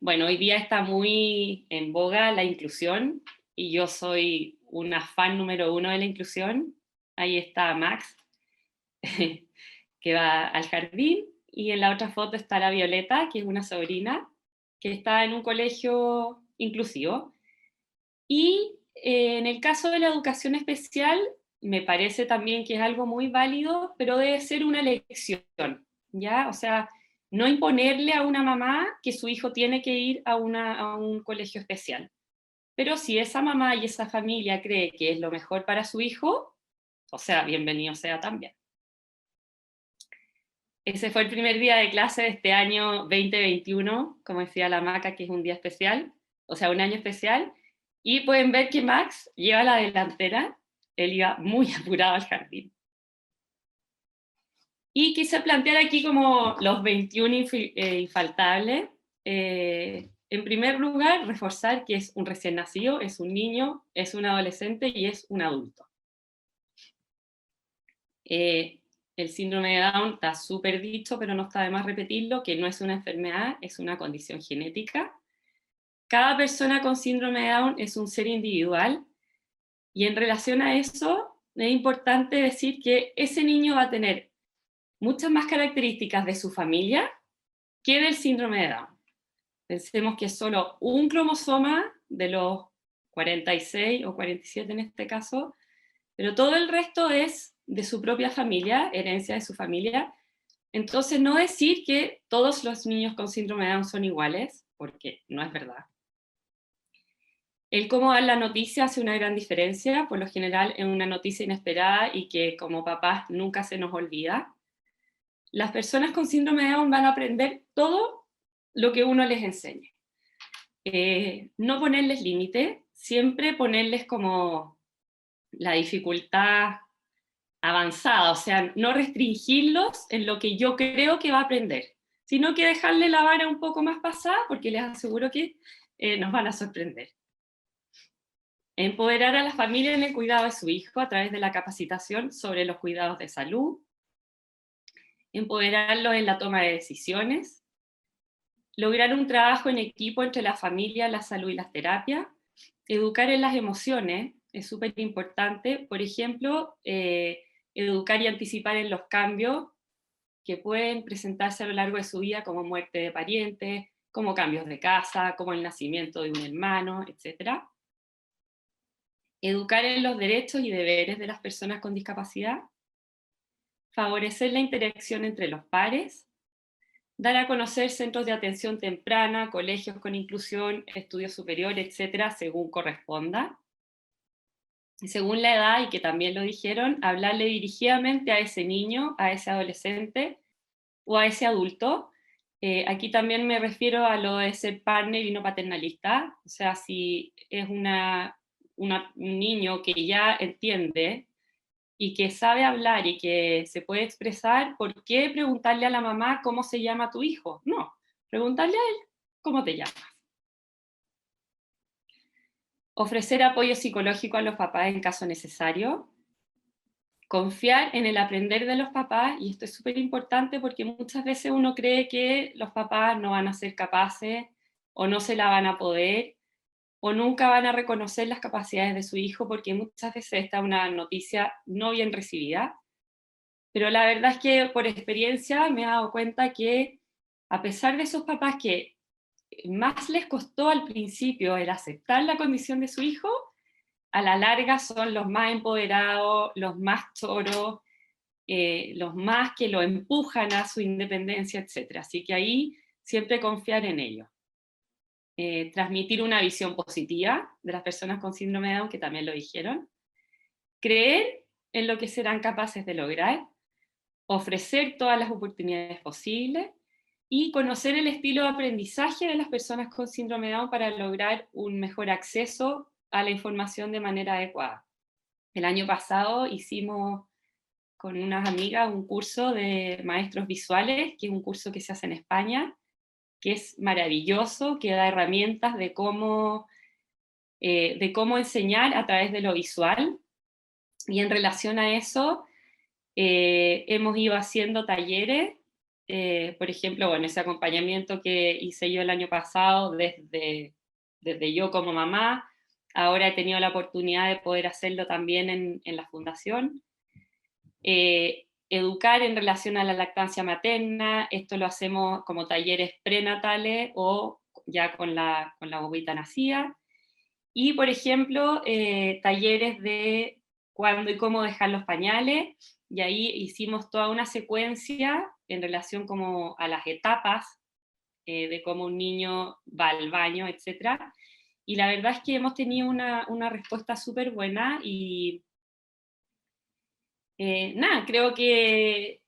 bueno, hoy día está muy en boga la inclusión, y yo soy una fan número 1 de la inclusión. Ahí está Max, que va al jardín, y en la otra foto está la Violeta, que es una sobrina, que está en un colegio inclusivo. Y en el caso de la educación especial, me parece también que es algo muy válido, pero debe ser una elección, ¿ya? O sea, no imponerle a una mamá que su hijo tiene que ir a un colegio especial. Pero si esa mamá y esa familia cree que es lo mejor para su hijo, o sea, bienvenido sea también. Ese fue el primer día de clase de este año 2021, como decía la Maca, que es un día especial, o sea, un año especial, y pueden ver que Max lleva la delantera. Él iba muy apurado al jardín. Y quise plantear aquí como los 21 infaltables. En primer lugar, reforzar que es un recién nacido, es un niño, es un adolescente y es un adulto. El síndrome de Down está súper dicho, pero no está de más repetirlo, que no es una enfermedad, es una condición genética. Cada persona con síndrome de Down es un ser individual, y en relación a eso es importante decir que ese niño va a tener muchas más características de su familia que del síndrome de Down. Pensemos que es solo un cromosoma de los 46 o 47 en este caso, pero todo el resto es de su propia familia, herencia de su familia. Entonces, no decir que todos los niños con síndrome de Down son iguales, porque no es verdad. El cómo dar la noticia hace una gran diferencia, por lo general en una noticia inesperada y que como papás nunca se nos olvida. Las personas con síndrome de Down van a aprender todo lo que uno les enseñe. No ponerles límite, siempre ponerles como la dificultad avanzada, o sea, no restringirlos en lo que yo creo que va a aprender, sino que dejarle la vara un poco más pasada, porque les aseguro que nos van a sorprender. Empoderar a la familia en el cuidado de su hijo a través de la capacitación sobre los cuidados de salud, empoderarlo en la toma de decisiones, lograr un trabajo en equipo entre la familia, la salud y las terapias, educar en las emociones, es súper importante, por ejemplo, educar y anticipar en los cambios que pueden presentarse a lo largo de su vida, como muerte de parientes, como cambios de casa, como el nacimiento de un hermano, etc. Educar en los derechos y deberes de las personas con discapacidad, favorecer la interacción entre los pares, dar a conocer centros de atención temprana, colegios con inclusión, estudios superiores, etcétera, según corresponda. Según la edad, y que también lo dijeron, hablarle dirigidamente a ese niño, a ese adolescente o a ese adulto. Aquí también me refiero a lo de ser partner y no paternalista. O sea, si es un niño que ya entiende y que sabe hablar y que se puede expresar, ¿por qué preguntarle a la mamá cómo se llama tu hijo? No, preguntarle a él cómo te llamas. Ofrecer apoyo psicológico a los papás en caso necesario. Confiar en el aprender de los papás, y esto es súper importante porque muchas veces uno cree que los papás no van a ser capaces, o no se la van a poder, o nunca van a reconocer las capacidades de su hijo, porque muchas veces esta es una noticia no bien recibida. Pero la verdad es que por experiencia me he dado cuenta que a pesar de esos papás que más les costó al principio el aceptar la condición de su hijo, a la larga son los más empoderados, los más choros, los más que lo empujan a su independencia, etc. Así que ahí siempre confiar en ellos. Transmitir una visión positiva de las personas con síndrome de Down, que también lo dijeron. Creer en lo que serán capaces de lograr. Ofrecer todas las oportunidades posibles. Y conocer el estilo de aprendizaje de las personas con síndrome de Down para lograr un mejor acceso a la información de manera adecuada. El año pasado hicimos con unas amigas un curso de maestros visuales, que es un curso que se hace en España, que es maravilloso, que da herramientas de cómo enseñar a través de lo visual. Y en relación a eso, hemos ido haciendo talleres. Por ejemplo, bueno, ese acompañamiento que hice yo el año pasado desde yo como mamá, ahora he tenido la oportunidad de poder hacerlo también en la fundación. Educar en relación a la lactancia materna, esto lo hacemos como talleres prenatales o ya con la bobita nacida. Y, por ejemplo, talleres de cuándo y cómo dejar los pañales, y ahí hicimos toda una secuencia en relación como a las etapas de cómo un niño va al baño, etc. Y la verdad es que hemos tenido una respuesta súper buena y nada, creo que,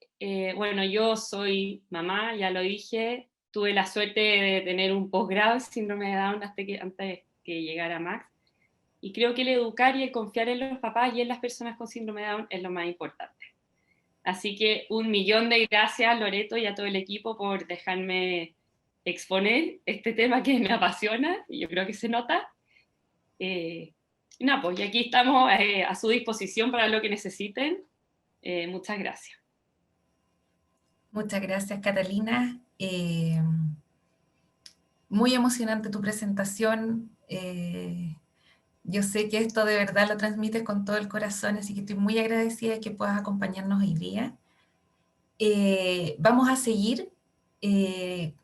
bueno, yo soy mamá, ya lo dije, tuve la suerte de tener un posgrado en síndrome de Down antes que llegara Max, y creo que el educar y el confiar en los papás y en las personas con síndrome de Down es lo más importante. Así que 1.000.000 de gracias, Loreto, y a todo el equipo por dejarme exponer este tema que me apasiona, y yo creo que se nota. Nada, pues y aquí estamos a su disposición para lo que necesiten. Muchas gracias. Muchas gracias, Catalina. Muy emocionante tu presentación. Yo sé que esto de verdad lo transmites con todo el corazón, así que estoy muy agradecida de que puedas acompañarnos hoy día. Vamos a seguir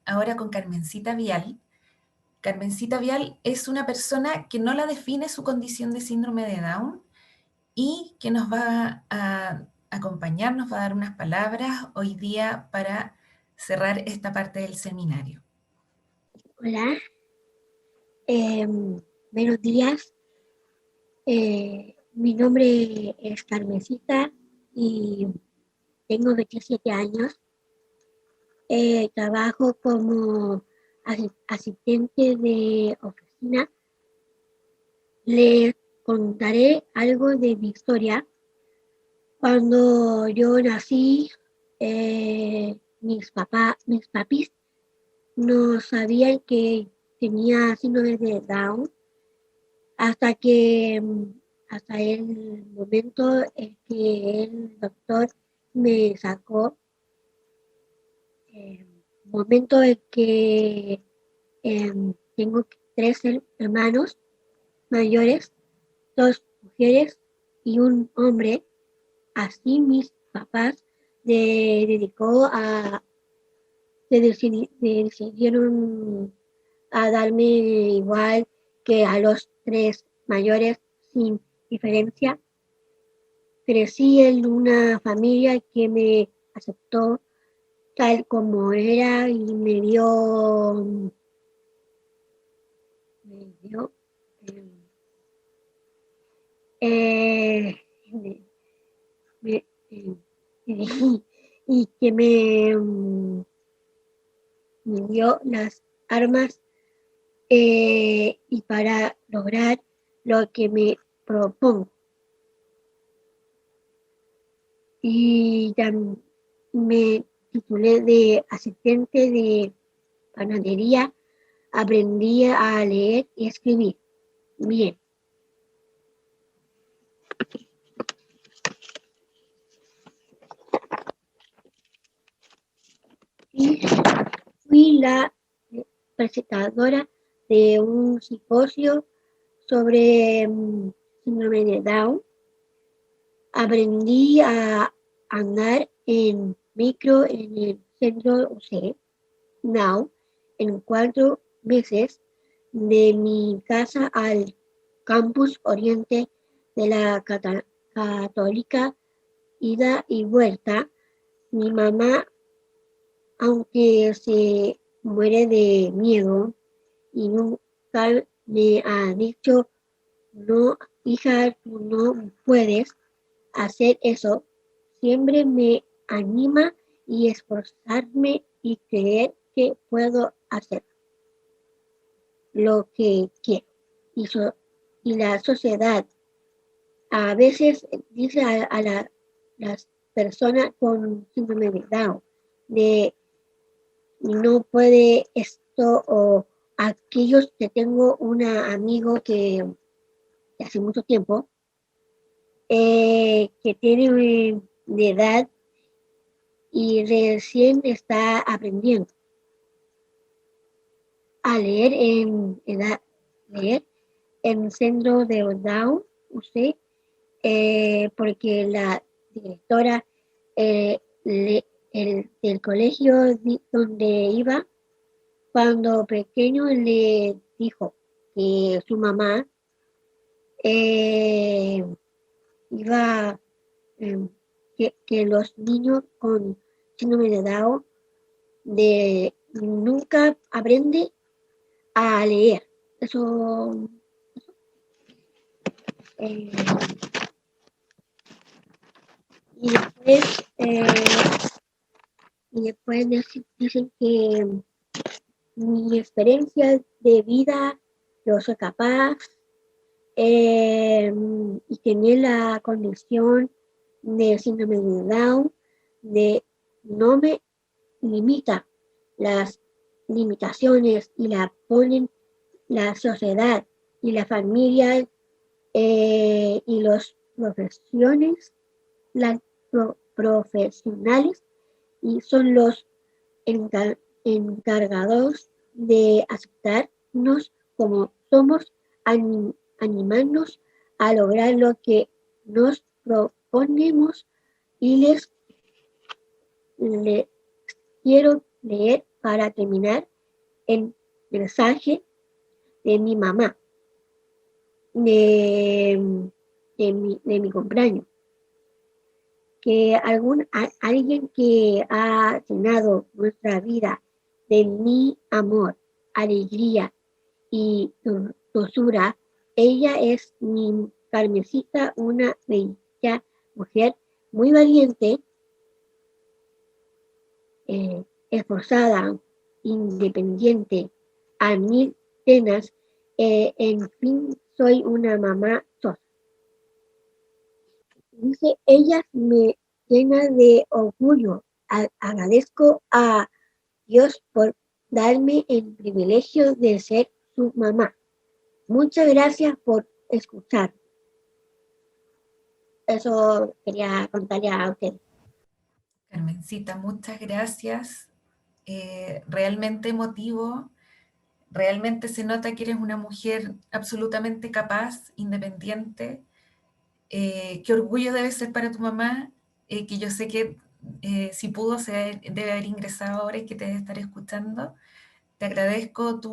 ahora con Carmencita Vial. Carmencita Vial es una persona que no la define su condición de síndrome de Down y que nos va a acompañar, nos va a dar unas palabras hoy día para cerrar esta parte del seminario. Hola, buenos días. Mi nombre es Carmencita y tengo 27 años. Trabajo como asistente de oficina. Les contaré algo de mi historia. Cuando yo nací, mis papis no sabían que tenía síndrome de Down hasta el momento en que el doctor me sacó, momento en que tengo 3 hermanos mayores, 2 mujeres y un hombre. Así mis papás decidieron a darme igual que a los 3 mayores sin diferencia. Crecí en una familia que me aceptó tal como era y me dio y que me dio las armas y para lograr lo que me propongo. Y me titulé de asistente de panadería, aprendí a leer y escribir bien. Y fui la presentadora de un simposio sobre síndrome de Down. Aprendí a andar en micro en el centro UC Now en 4 meses de mi casa al campus oriente de la Católica, ida y vuelta. Mi mamá, aunque se muere de miedo y nunca me ha dicho, no, hija, tú no puedes hacer eso, siempre me anima y esforzarme y creer que puedo hacer lo que quiero. Y la sociedad a veces dice a las personas con síndrome de Down de no puede esto o aquellos que tengo un amigo que hace mucho tiempo que tiene de edad y recién está aprendiendo a leer leer en centro de Down, usted, porque la directora del colegio donde iba, cuando pequeño le dijo que su mamá iba que los niños con síndrome de Down nunca aprenden a leer. Eso y después dicen que mi experiencia de vida, yo soy capaz y tener la condición de síndrome de Down, no me limita las limitaciones y la ponen la sociedad y la familia y los profesionales y son los encargados de aceptarnos como somos, animarnos a lograr lo que nos proponemos y le quiero leer para terminar el mensaje de mi mamá, de mi cumpleaños, que alguien que ha llenado nuestra vida de mi amor, alegría y dulzura. Ella es mi Carmencita, una bella mujer muy valiente, esforzada, independiente, a mil penas, en fin, soy una mamá sosa. Dice, ella me llena de orgullo. Agradezco a Dios por darme el privilegio de ser su mamá. Muchas gracias por escuchar. Eso quería contarle a usted. Carmencita, muchas gracias. Realmente emotivo. Realmente se nota que eres una mujer absolutamente capaz, independiente. Qué orgullo debe ser para tu mamá, que yo sé que si pudo se debe haber ingresado ahora y que te debe estar escuchando. Te agradezco tu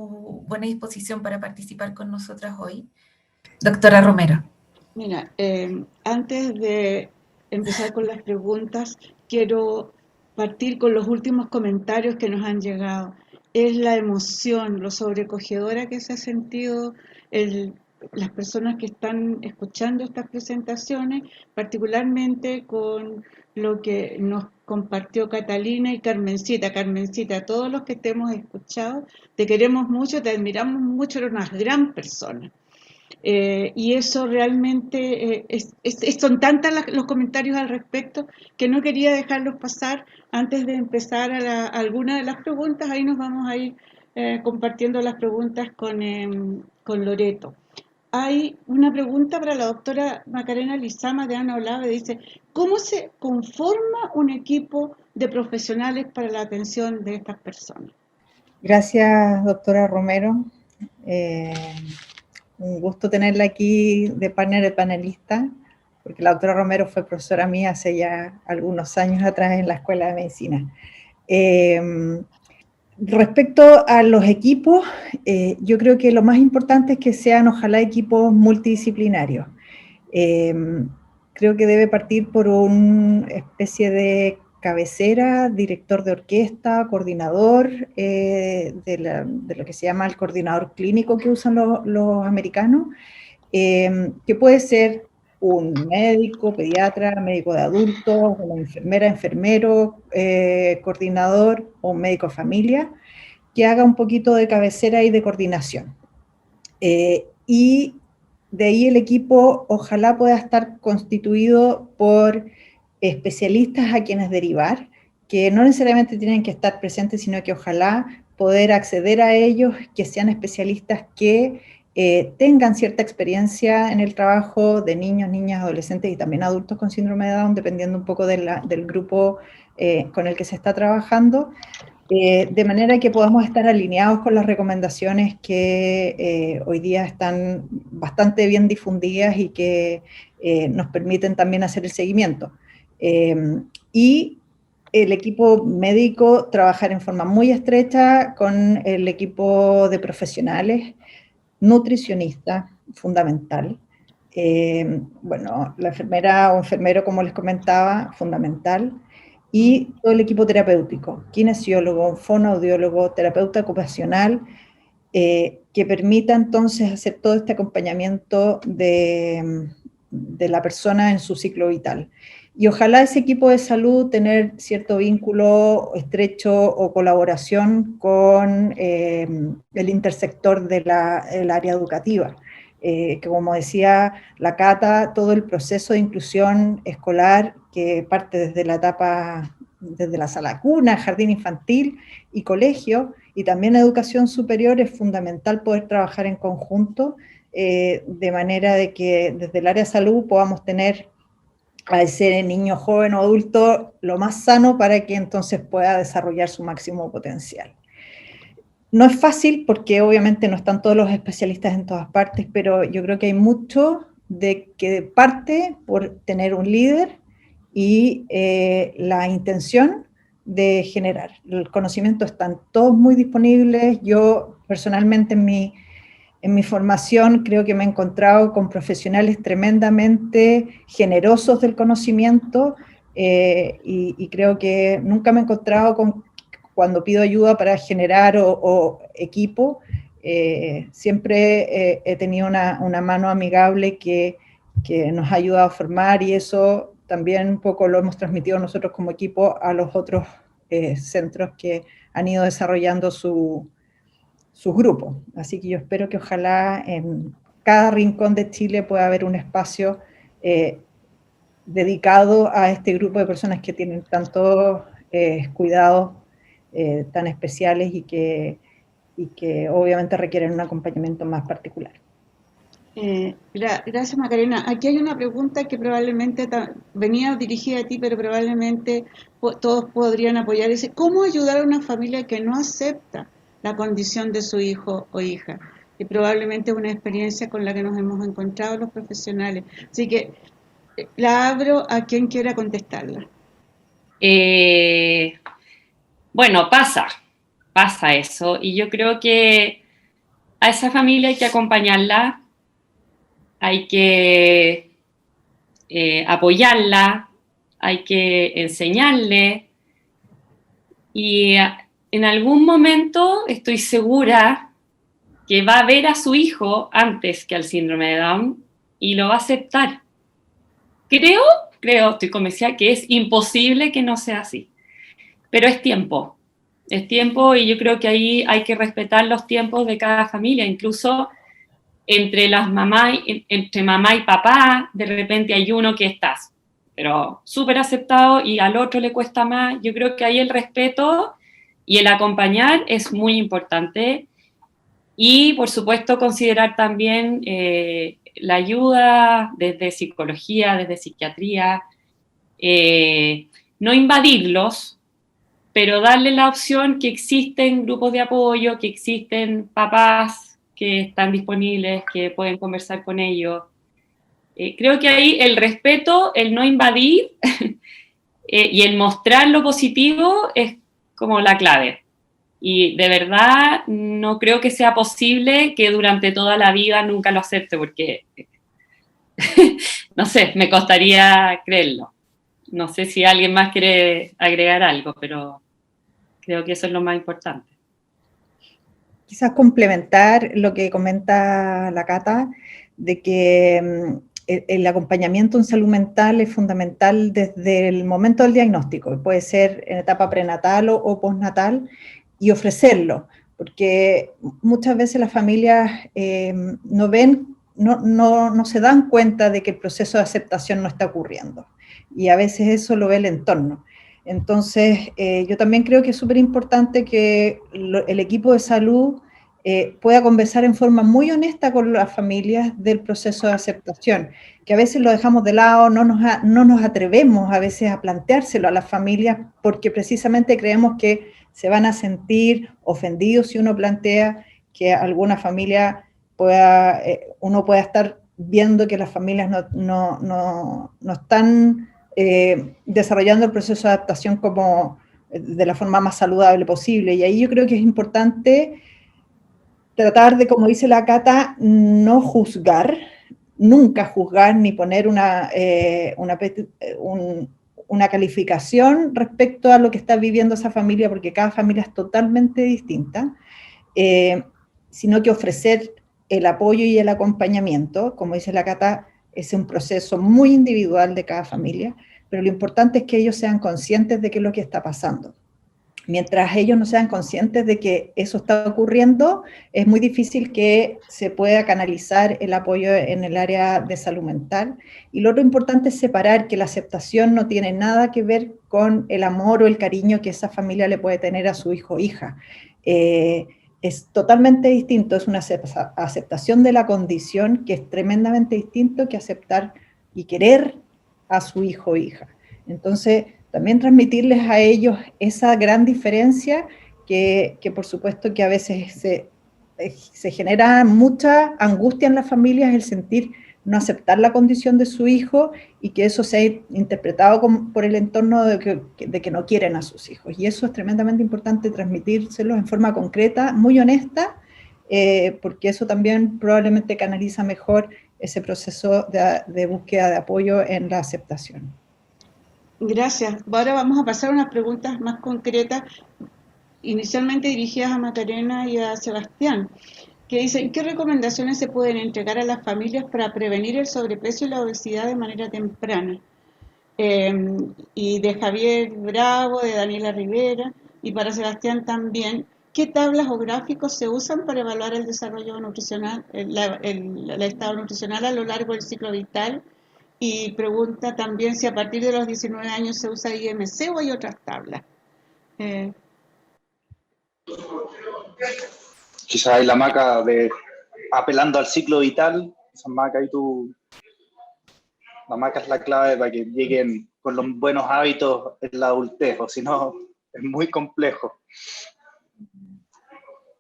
buena disposición para participar con nosotras hoy. Doctora Romero. Mira, antes de empezar con las preguntas, quiero partir con los últimos comentarios que nos han llegado. Es la emoción, lo sobrecogedora que se ha sentido las personas que están escuchando estas presentaciones, particularmente con lo que nos compartió Catalina y Carmencita. Carmencita, todos los que te hemos escuchado, te queremos mucho, te admiramos mucho, eres una gran persona. Y eso realmente son tantos los comentarios al respecto que no quería dejarlos pasar antes de empezar a alguna de las preguntas. Ahí nos vamos a ir compartiendo las preguntas con Loreto. Hay una pregunta para la doctora Macarena Lizama de Ana Olave. Dice, ¿cómo se conforma un equipo de profesionales para la atención de estas personas? Gracias, doctora Romero. Un gusto tenerla aquí de panelista, porque la doctora Romero fue profesora mía hace ya algunos años atrás en la Escuela de Medicina. Respecto a los equipos, yo creo que lo más importante es que sean ojalá equipos multidisciplinarios. Creo que debe partir por una especie de cabecera, director de orquesta, coordinador, de lo que se llama el coordinador clínico que usan los americanos, que puede ser un médico, pediatra, médico de adultos, una enfermera, enfermero, coordinador o un médico de familia, que haga un poquito de cabecera y de coordinación. Y de ahí el equipo ojalá pueda estar constituido por especialistas a quienes derivar, que no necesariamente tienen que estar presentes, sino que ojalá poder acceder a ellos, que sean especialistas que tengan cierta experiencia en el trabajo de niños, niñas, adolescentes y también adultos con síndrome de Down, dependiendo un poco del grupo con el que se está trabajando, de manera que podamos estar alineados con las recomendaciones que hoy día están bastante bien difundidas y que nos permiten también hacer el seguimiento. Y el equipo médico trabajar en forma muy estrecha con el equipo de profesionales, nutricionista, fundamental. Bueno, la enfermera o enfermero, como les comentaba, fundamental. Y todo el equipo terapéutico, kinesiólogo, fonoaudiólogo, terapeuta ocupacional, que permita entonces hacer todo este acompañamiento de la persona en su ciclo vital. Y ojalá ese equipo de salud tener cierto vínculo estrecho o colaboración con el intersector del área educativa. Que como decía la Cata, todo el proceso de inclusión escolar que parte desde la etapa, desde la sala cuna, jardín infantil y colegio, y también educación superior, es fundamental poder trabajar en conjunto, de manera de que desde el área de salud podamos tener a ese niño joven o adulto lo más sano para que entonces pueda desarrollar su máximo potencial. No es fácil porque obviamente no están todos los especialistas en todas partes, pero yo creo que hay mucho de que parte por tener un líder y la intención de generar. El conocimiento están todos muy disponibles. Yo personalmente en mi formación creo que me he encontrado con profesionales tremendamente generosos del conocimiento, y creo que nunca me he encontrado con, cuando pido ayuda para generar o equipo, siempre he tenido una mano amigable que nos ha ayudado a formar, y eso también un poco lo hemos transmitido nosotros como equipo a los otros centros que han ido desarrollando sus grupos. Así que yo espero que ojalá en cada rincón de Chile pueda haber un espacio dedicado a este grupo de personas que tienen tantos cuidados tan especiales y que obviamente requieren un acompañamiento más particular. Gracias, Macarena. Aquí hay una pregunta que probablemente venía dirigida a ti, pero probablemente todos podrían apoyar. Dice, ¿cómo ayudar a una familia que no acepta la condición de su hijo o hija? Y probablemente es una experiencia con la que nos hemos encontrado los profesionales. Así que la abro a quien quiera contestarla. Bueno, pasa eso. Y yo creo que a esa familia hay que acompañarla, hay que apoyarla, hay que enseñarle, y en algún momento estoy segura que va a ver a su hijo antes que al síndrome de Down y lo va a aceptar. Creo, estoy convencida que es imposible que no sea así, pero es tiempo, y yo creo que ahí hay que respetar los tiempos de cada familia, incluso entre las mamás, entre mamá y papá, de repente hay uno que está, pero súper aceptado y al otro le cuesta más. Yo creo que ahí el respeto y el acompañar es muy importante, y por supuesto considerar también la ayuda desde psicología, desde psiquiatría, no invadirlos, pero darle la opción que existen grupos de apoyo, que existen papás que están disponibles, que pueden conversar con ellos. Creo que ahí el respeto, el no invadir y el mostrar lo positivo es como la clave. Y de verdad no creo que sea posible que durante toda la vida nunca lo acepte, porque no sé, me costaría creerlo. No sé si alguien más quiere agregar algo, pero creo que eso es lo más importante. Quizás complementar lo que comenta la Cata, de que el acompañamiento en salud mental es fundamental desde el momento del diagnóstico, puede ser en etapa prenatal o postnatal, y ofrecerlo, porque muchas veces las familias no se dan cuenta de que el proceso de aceptación no está ocurriendo, y a veces eso lo ve el entorno. Entonces, yo también creo que es súper importante que el equipo de salud pueda conversar en forma muy honesta con las familias del proceso de aceptación, que a veces lo dejamos de lado, no nos atrevemos a veces a planteárselo a las familias, porque precisamente creemos que se van a sentir ofendidos si uno plantea que alguna familia uno pueda estar viendo que las familias no están desarrollando el proceso de adaptación como de la forma más saludable posible. Y ahí yo creo que es importante tratar de, como dice la Cata, no juzgar, nunca juzgar ni poner una calificación respecto a lo que está viviendo esa familia, porque cada familia es totalmente distinta, sino que ofrecer el apoyo y el acompañamiento. Como dice la Cata, es un proceso muy individual de cada familia, pero lo importante es que ellos sean conscientes de qué es lo que está pasando. Mientras ellos no sean conscientes de que eso está ocurriendo, es muy difícil que se pueda canalizar el apoyo en el área de salud mental. Y lo otro importante es separar que la aceptación no tiene nada que ver con el amor o el cariño que esa familia le puede tener a su hijo o hija. Es totalmente distinto, es una aceptación de la condición que es tremendamente distinto que aceptar y querer a su hijo o hija. Entonces, también transmitirles a ellos esa gran diferencia que por supuesto que a veces se genera mucha angustia en las familias, el sentir no aceptar la condición de su hijo y que eso sea interpretado por el entorno de que no quieren a sus hijos. Y eso es tremendamente importante transmitírselo en forma concreta, muy honesta, porque eso también probablemente canaliza mejor ese proceso de búsqueda de apoyo en la aceptación. Gracias. Ahora vamos a pasar a unas preguntas más concretas, inicialmente dirigidas a Macarena y a Sebastián, que dicen, ¿qué recomendaciones se pueden entregar a las familias para prevenir el sobrepeso y la obesidad de manera temprana? Y de Javier Bravo, de Daniela Rivera, y para Sebastián también, ¿qué tablas o gráficos se usan para evaluar el desarrollo nutricional, el estado nutricional a lo largo del ciclo vital? Y pregunta también si a partir de los 19 años se usa IMC o hay otras tablas. Quizás hay la Maca apelando al ciclo vital, esa Maca y tú. La Maca es la clave para que lleguen con los buenos hábitos en la adultez, o si no, es muy complejo.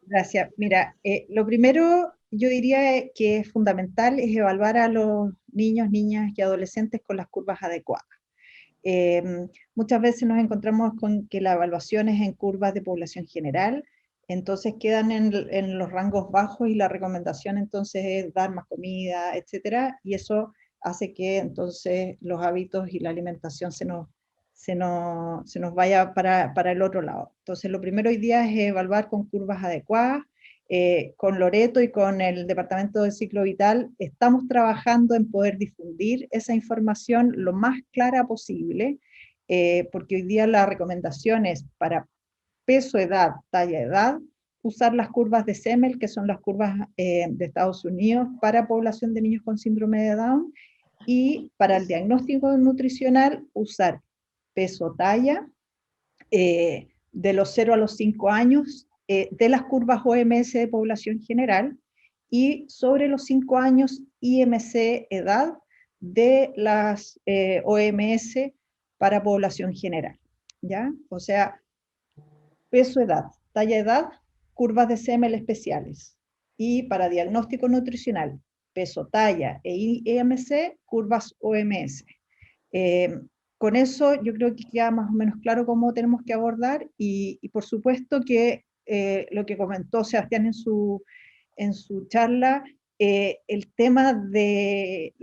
Gracias. Mira, lo primero yo diría que es fundamental es evaluar a los niños, niñas y adolescentes con las curvas adecuadas. Muchas veces nos encontramos con que la evaluación es en curvas de población general, entonces quedan en los rangos bajos y la recomendación entonces es dar más comida, etcétera, y eso hace que entonces los hábitos y la alimentación se nos vaya para el otro lado. Entonces lo primero hoy día es evaluar con curvas adecuadas. Con Loreto y con el Departamento de Ciclo Vital estamos trabajando en poder difundir esa información lo más clara posible, porque hoy día la recomendación es para peso, edad, talla, edad, usar las curvas de Semel, que son las curvas de Estados Unidos para población de niños con síndrome de Down, y para el diagnóstico nutricional usar peso, talla, de los 0 a los 5 años, de las curvas OMS de población general, y sobre los 5 años IMC edad de las OMS para población general, ¿ya? O sea, peso, edad, talla, edad, curvas de Semel especiales, y para diagnóstico nutricional, peso, talla e IMC, curvas OMS. Con eso yo creo que queda más o menos claro cómo tenemos que abordar, y por supuesto que lo que comentó Sebastián en su charla, el tema de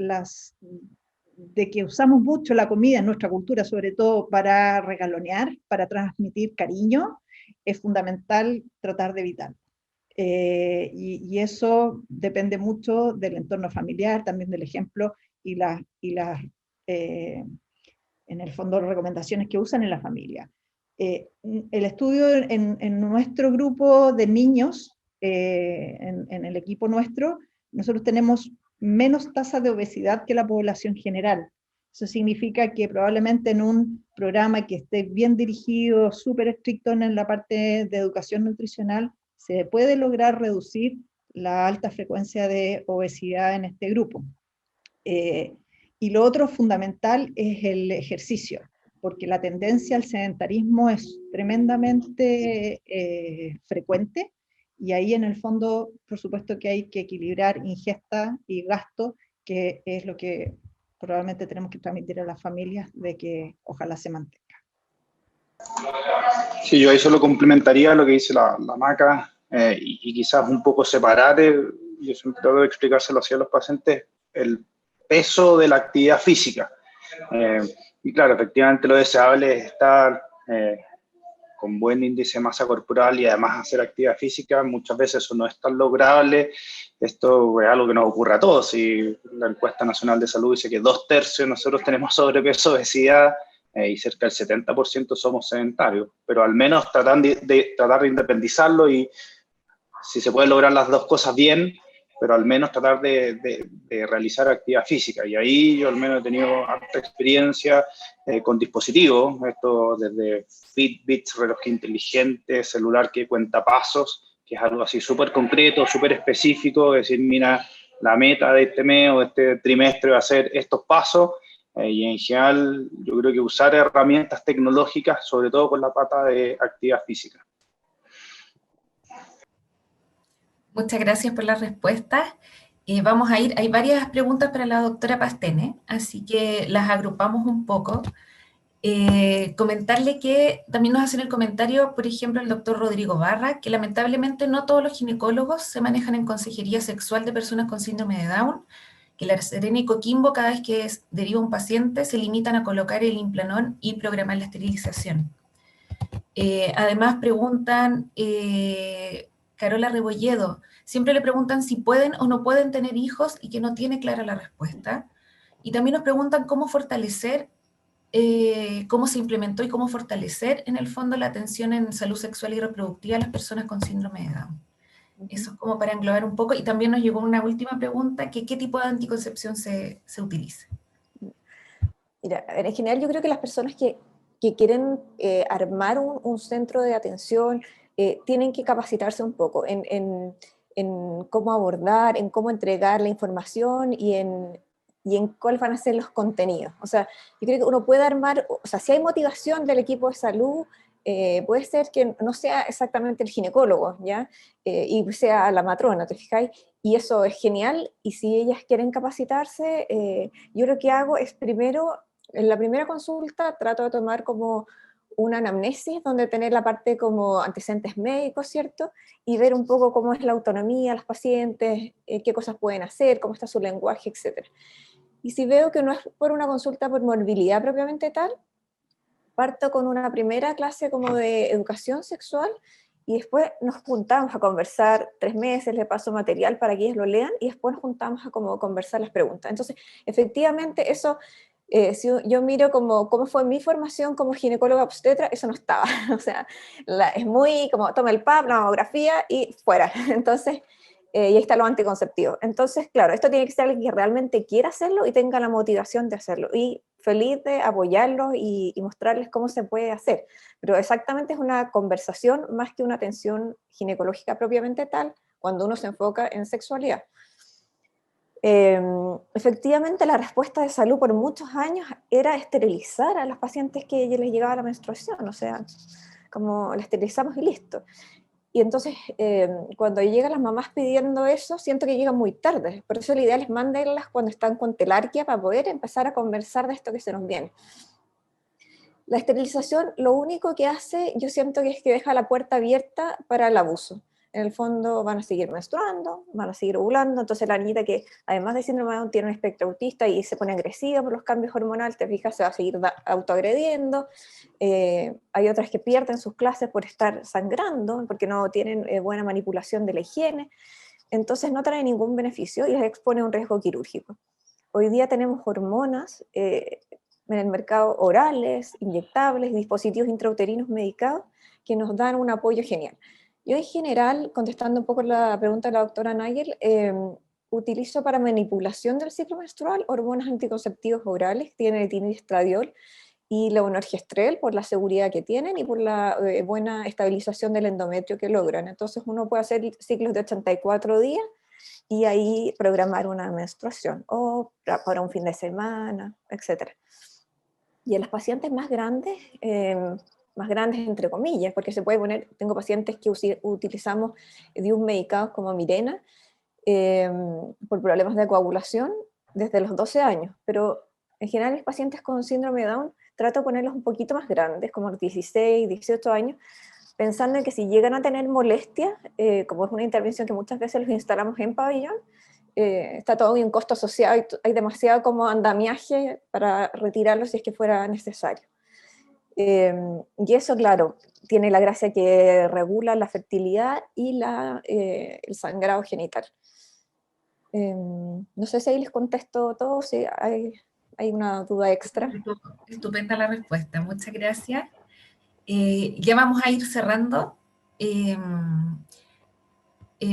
que usamos mucho la comida en nuestra cultura, sobre todo para regalonear, para transmitir cariño, es fundamental tratar de evitarlo. Y eso depende mucho del entorno familiar, también del ejemplo y las en el fondo, recomendaciones que usan en la familia. El estudio en nuestro grupo de niños, en el equipo nuestro, nosotros tenemos menos tasa de obesidad que la población general. Eso significa que probablemente en un programa que esté bien dirigido, súper estricto en la parte de educación nutricional, se puede lograr reducir la alta frecuencia de obesidad en este grupo. Y lo otro fundamental es el ejercicio, porque la tendencia al sedentarismo es tremendamente frecuente, y ahí en el fondo, por supuesto que hay que equilibrar ingesta y gasto, que es lo que probablemente tenemos que transmitir a las familias, de que ojalá se mantenga. Sí, yo ahí solo complementaría lo que dice la Maca, y quizás un poco separar, yo siempre trato de explicárselo así a los pacientes, el peso de la actividad física. Y claro, efectivamente lo deseable es estar con buen índice de masa corporal y además hacer actividad física. Muchas veces eso no es tan lograble. Esto es algo que nos ocurre a todos. Y la encuesta nacional de salud dice que 2/3 de nosotros tenemos sobrepeso, obesidad, y cerca del 70% somos sedentarios. Pero al menos tratar de independizarlo, y si se pueden lograr las dos cosas bien, pero al menos tratar de realizar actividad física. Y ahí yo al menos he tenido harta experiencia con dispositivos, esto desde Fitbit, reloj inteligente, celular que cuenta pasos, que es algo así súper concreto, súper específico, es decir, mira, la meta de este mes o de este trimestre va a ser estos pasos, y en general yo creo que usar herramientas tecnológicas, sobre todo con la pata de actividad física. Muchas gracias por las respuestas. Vamos a ir, hay varias preguntas para la doctora Pastene, así que las agrupamos un poco. Comentarle que también nos hacen el comentario, por ejemplo, el doctor Rodrigo Barra, que lamentablemente no todos los ginecólogos se manejan en consejería sexual de personas con síndrome de Down, que La Serena y Coquimbo, cada vez que deriva un paciente, se limitan a colocar el implanón y programar la esterilización. Además preguntan, Carola Rebolledo, siempre le preguntan si pueden o no pueden tener hijos y que no tiene clara la respuesta. Y también nos preguntan cómo fortalecer, cómo se implementó y cómo fortalecer en el fondo la atención en salud sexual y reproductiva a las personas con síndrome de Down. Eso es como para englobar un poco. Y también nos llegó una última pregunta, que ¿qué tipo de anticoncepción se utiliza? Mira, en general yo creo que las personas que quieren armar un centro de atención tienen que capacitarse un poco en cómo abordar, en cómo entregar la información y en cuáles van a ser los contenidos. O sea, yo creo que uno puede armar, o sea, si hay motivación del equipo de salud, puede ser que no sea exactamente el ginecólogo, ¿ya? Y sea la matrona, ¿te fijáis? Y eso es genial, y si ellas quieren capacitarse, yo lo que hago es primero, en la primera consulta, trato de tomar como una anamnesis, donde tener la parte como antecedentes médicos, ¿cierto? Y ver un poco cómo es la autonomía de las pacientes, qué cosas pueden hacer, cómo está su lenguaje, etc. Y si veo que no es por una consulta por morbilidad propiamente tal, parto con una primera clase como de educación sexual y después nos juntamos a conversar 3 meses, le paso material para que ellos lo lean y después nos juntamos a como conversar las preguntas. Entonces, efectivamente, eso, si yo miro como cómo fue mi formación como ginecóloga obstetra, eso no estaba. O sea, es muy como toma el PAP, la mamografía y fuera. Entonces, y ahí está lo anticonceptivo. Entonces, claro, esto tiene que ser alguien que realmente quiera hacerlo y tenga la motivación de hacerlo. Y feliz de apoyarlos y mostrarles cómo se puede hacer. Pero exactamente es una conversación más que una atención ginecológica propiamente tal, cuando uno se enfoca en sexualidad. Efectivamente, la respuesta de salud por muchos años era esterilizar a los pacientes que les llegaba la menstruación, o sea, como la esterilizamos y listo. Y entonces, cuando llegan las mamás pidiendo eso, siento que llegan muy tarde. Por eso la idea es mandarlas cuando están con telarquia para poder empezar a conversar de esto que se nos viene. La esterilización lo único que hace, yo siento que es que deja la puerta abierta para el abuso. En el fondo van a seguir menstruando, van a seguir ovulando, entonces la niñita que además de síndrome de Down tiene un espectro autista y se pone agresiva por los cambios hormonales, te fijas, se va a seguir autoagrediendo. Hay otras que pierden sus clases por estar sangrando, porque no tienen buena manipulación de la higiene, entonces no trae ningún beneficio y les expone a un riesgo quirúrgico. Hoy día tenemos hormonas en el mercado, orales, inyectables, dispositivos intrauterinos medicados que nos dan un apoyo genial. Yo en general, contestando un poco la pregunta de la doctora Nagel, utilizo para manipulación del ciclo menstrual hormonas anticonceptivos orales, que tienen etinilestradiol y levonorgestrel por la seguridad que tienen y por la buena estabilización del endometrio que logran. Entonces uno puede hacer ciclos de 84 días y ahí programar una menstruación o para un fin de semana, etc. Y en las pacientes más grandes entre comillas, porque se puede poner, tengo pacientes que utilizamos medicados como Mirena por problemas de coagulación desde los 12 años, pero en general los pacientes con síndrome de Down trato de ponerlos un poquito más grandes, como los 16, 18 años, pensando en que si llegan a tener molestias, como es una intervención que muchas veces los instalamos en pabellón, está todo bien costo asociado, hay demasiado como andamiaje para retirarlo si es que fuera necesario. Y eso, claro, tiene la gracia que regula la fertilidad y el sangrado genital. No sé si ahí les contesto todo, si hay una duda extra. Estupenda la respuesta, muchas gracias. Ya vamos a ir cerrando,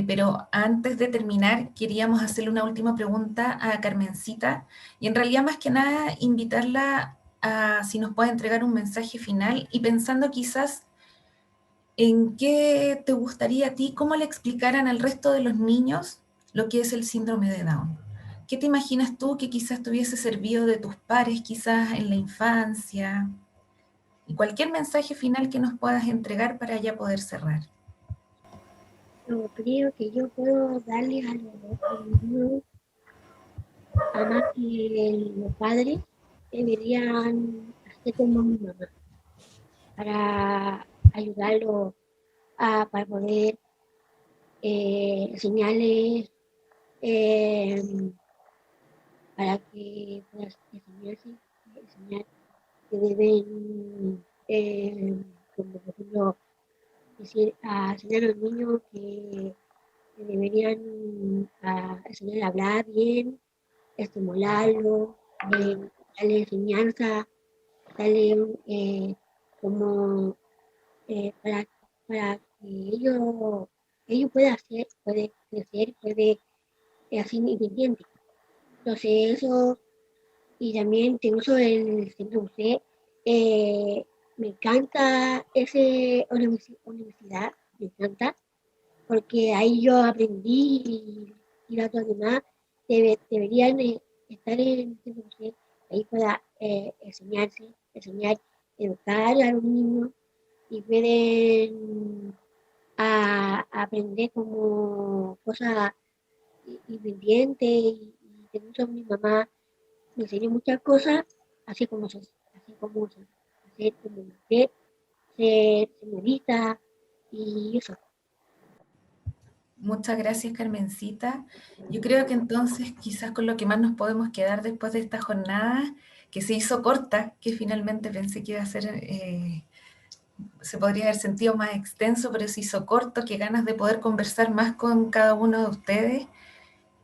pero antes de terminar queríamos hacerle una última pregunta a Carmencita, y en realidad más que nada invitarla a si nos puede entregar un mensaje final, y pensando quizás en qué te gustaría a ti, cómo le explicaran al resto de los niños lo que es el síndrome de Down. ¿Qué te imaginas tú que quizás te hubiese servido de tus pares, quizás en la infancia? Y cualquier mensaje final que nos puedas entregar para ya poder cerrar. yo creo que yo puedo darle a los niños, además que los padres deberían hacer como mi mamá, para ayudarlos para poder enseñarles, para que puedan enseñar que deben, como por ejemplo, decir, a enseñar a los niños que deberían enseñar a hablar bien, estimularlo, darle enseñanza, darle como para que ellos puedan puede crecer, puede ser independiente. Entonces eso, y también tengo sobre el centro UC, me encanta ese universidad, me encanta, porque ahí yo aprendí y los demás deberían estar en el centro UC, ahí para enseñar, educar a los niños y pueden aprender como cosas independientes y tengo mi mamá me enseñó muchas cosas, así como hacer como mujer, ser señorita y eso. Muchas gracias, Carmencita. Yo creo que entonces quizás con lo que más nos podemos quedar después de esta jornada, que se hizo corta, que finalmente pensé que iba a ser, se podría haber sentido más extenso, pero se hizo corto, que ganas de poder conversar más con cada uno de ustedes,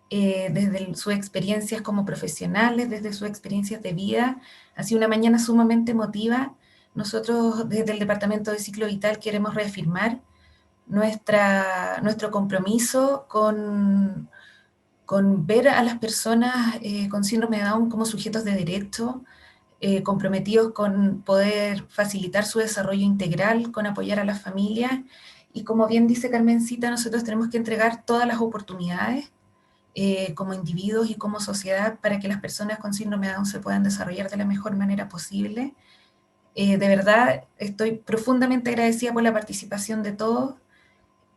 desde sus experiencias como profesionales, desde sus experiencias de vida. Ha sido una mañana sumamente emotiva. Nosotros desde el Departamento de Ciclo Vital queremos reafirmar nuestro compromiso con ver a las personas con síndrome de Down como sujetos de derecho, comprometidos con poder facilitar su desarrollo integral, con apoyar a las familias, y como bien dice Carmencita, nosotros tenemos que entregar todas las oportunidades como individuos y como sociedad para que las personas con síndrome de Down se puedan desarrollar de la mejor manera posible. De verdad, estoy profundamente agradecida por la participación de todos.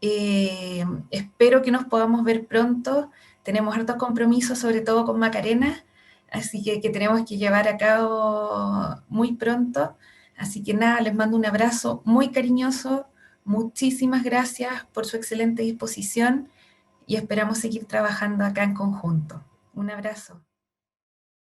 Espero que nos podamos ver pronto. Tenemos hartos compromisos, sobre todo con Macarena, así que tenemos que llevar a cabo muy pronto. Así que nada, les mando un abrazo muy cariñoso. Muchísimas gracias por su excelente disposición y esperamos seguir trabajando acá en conjunto. Un abrazo.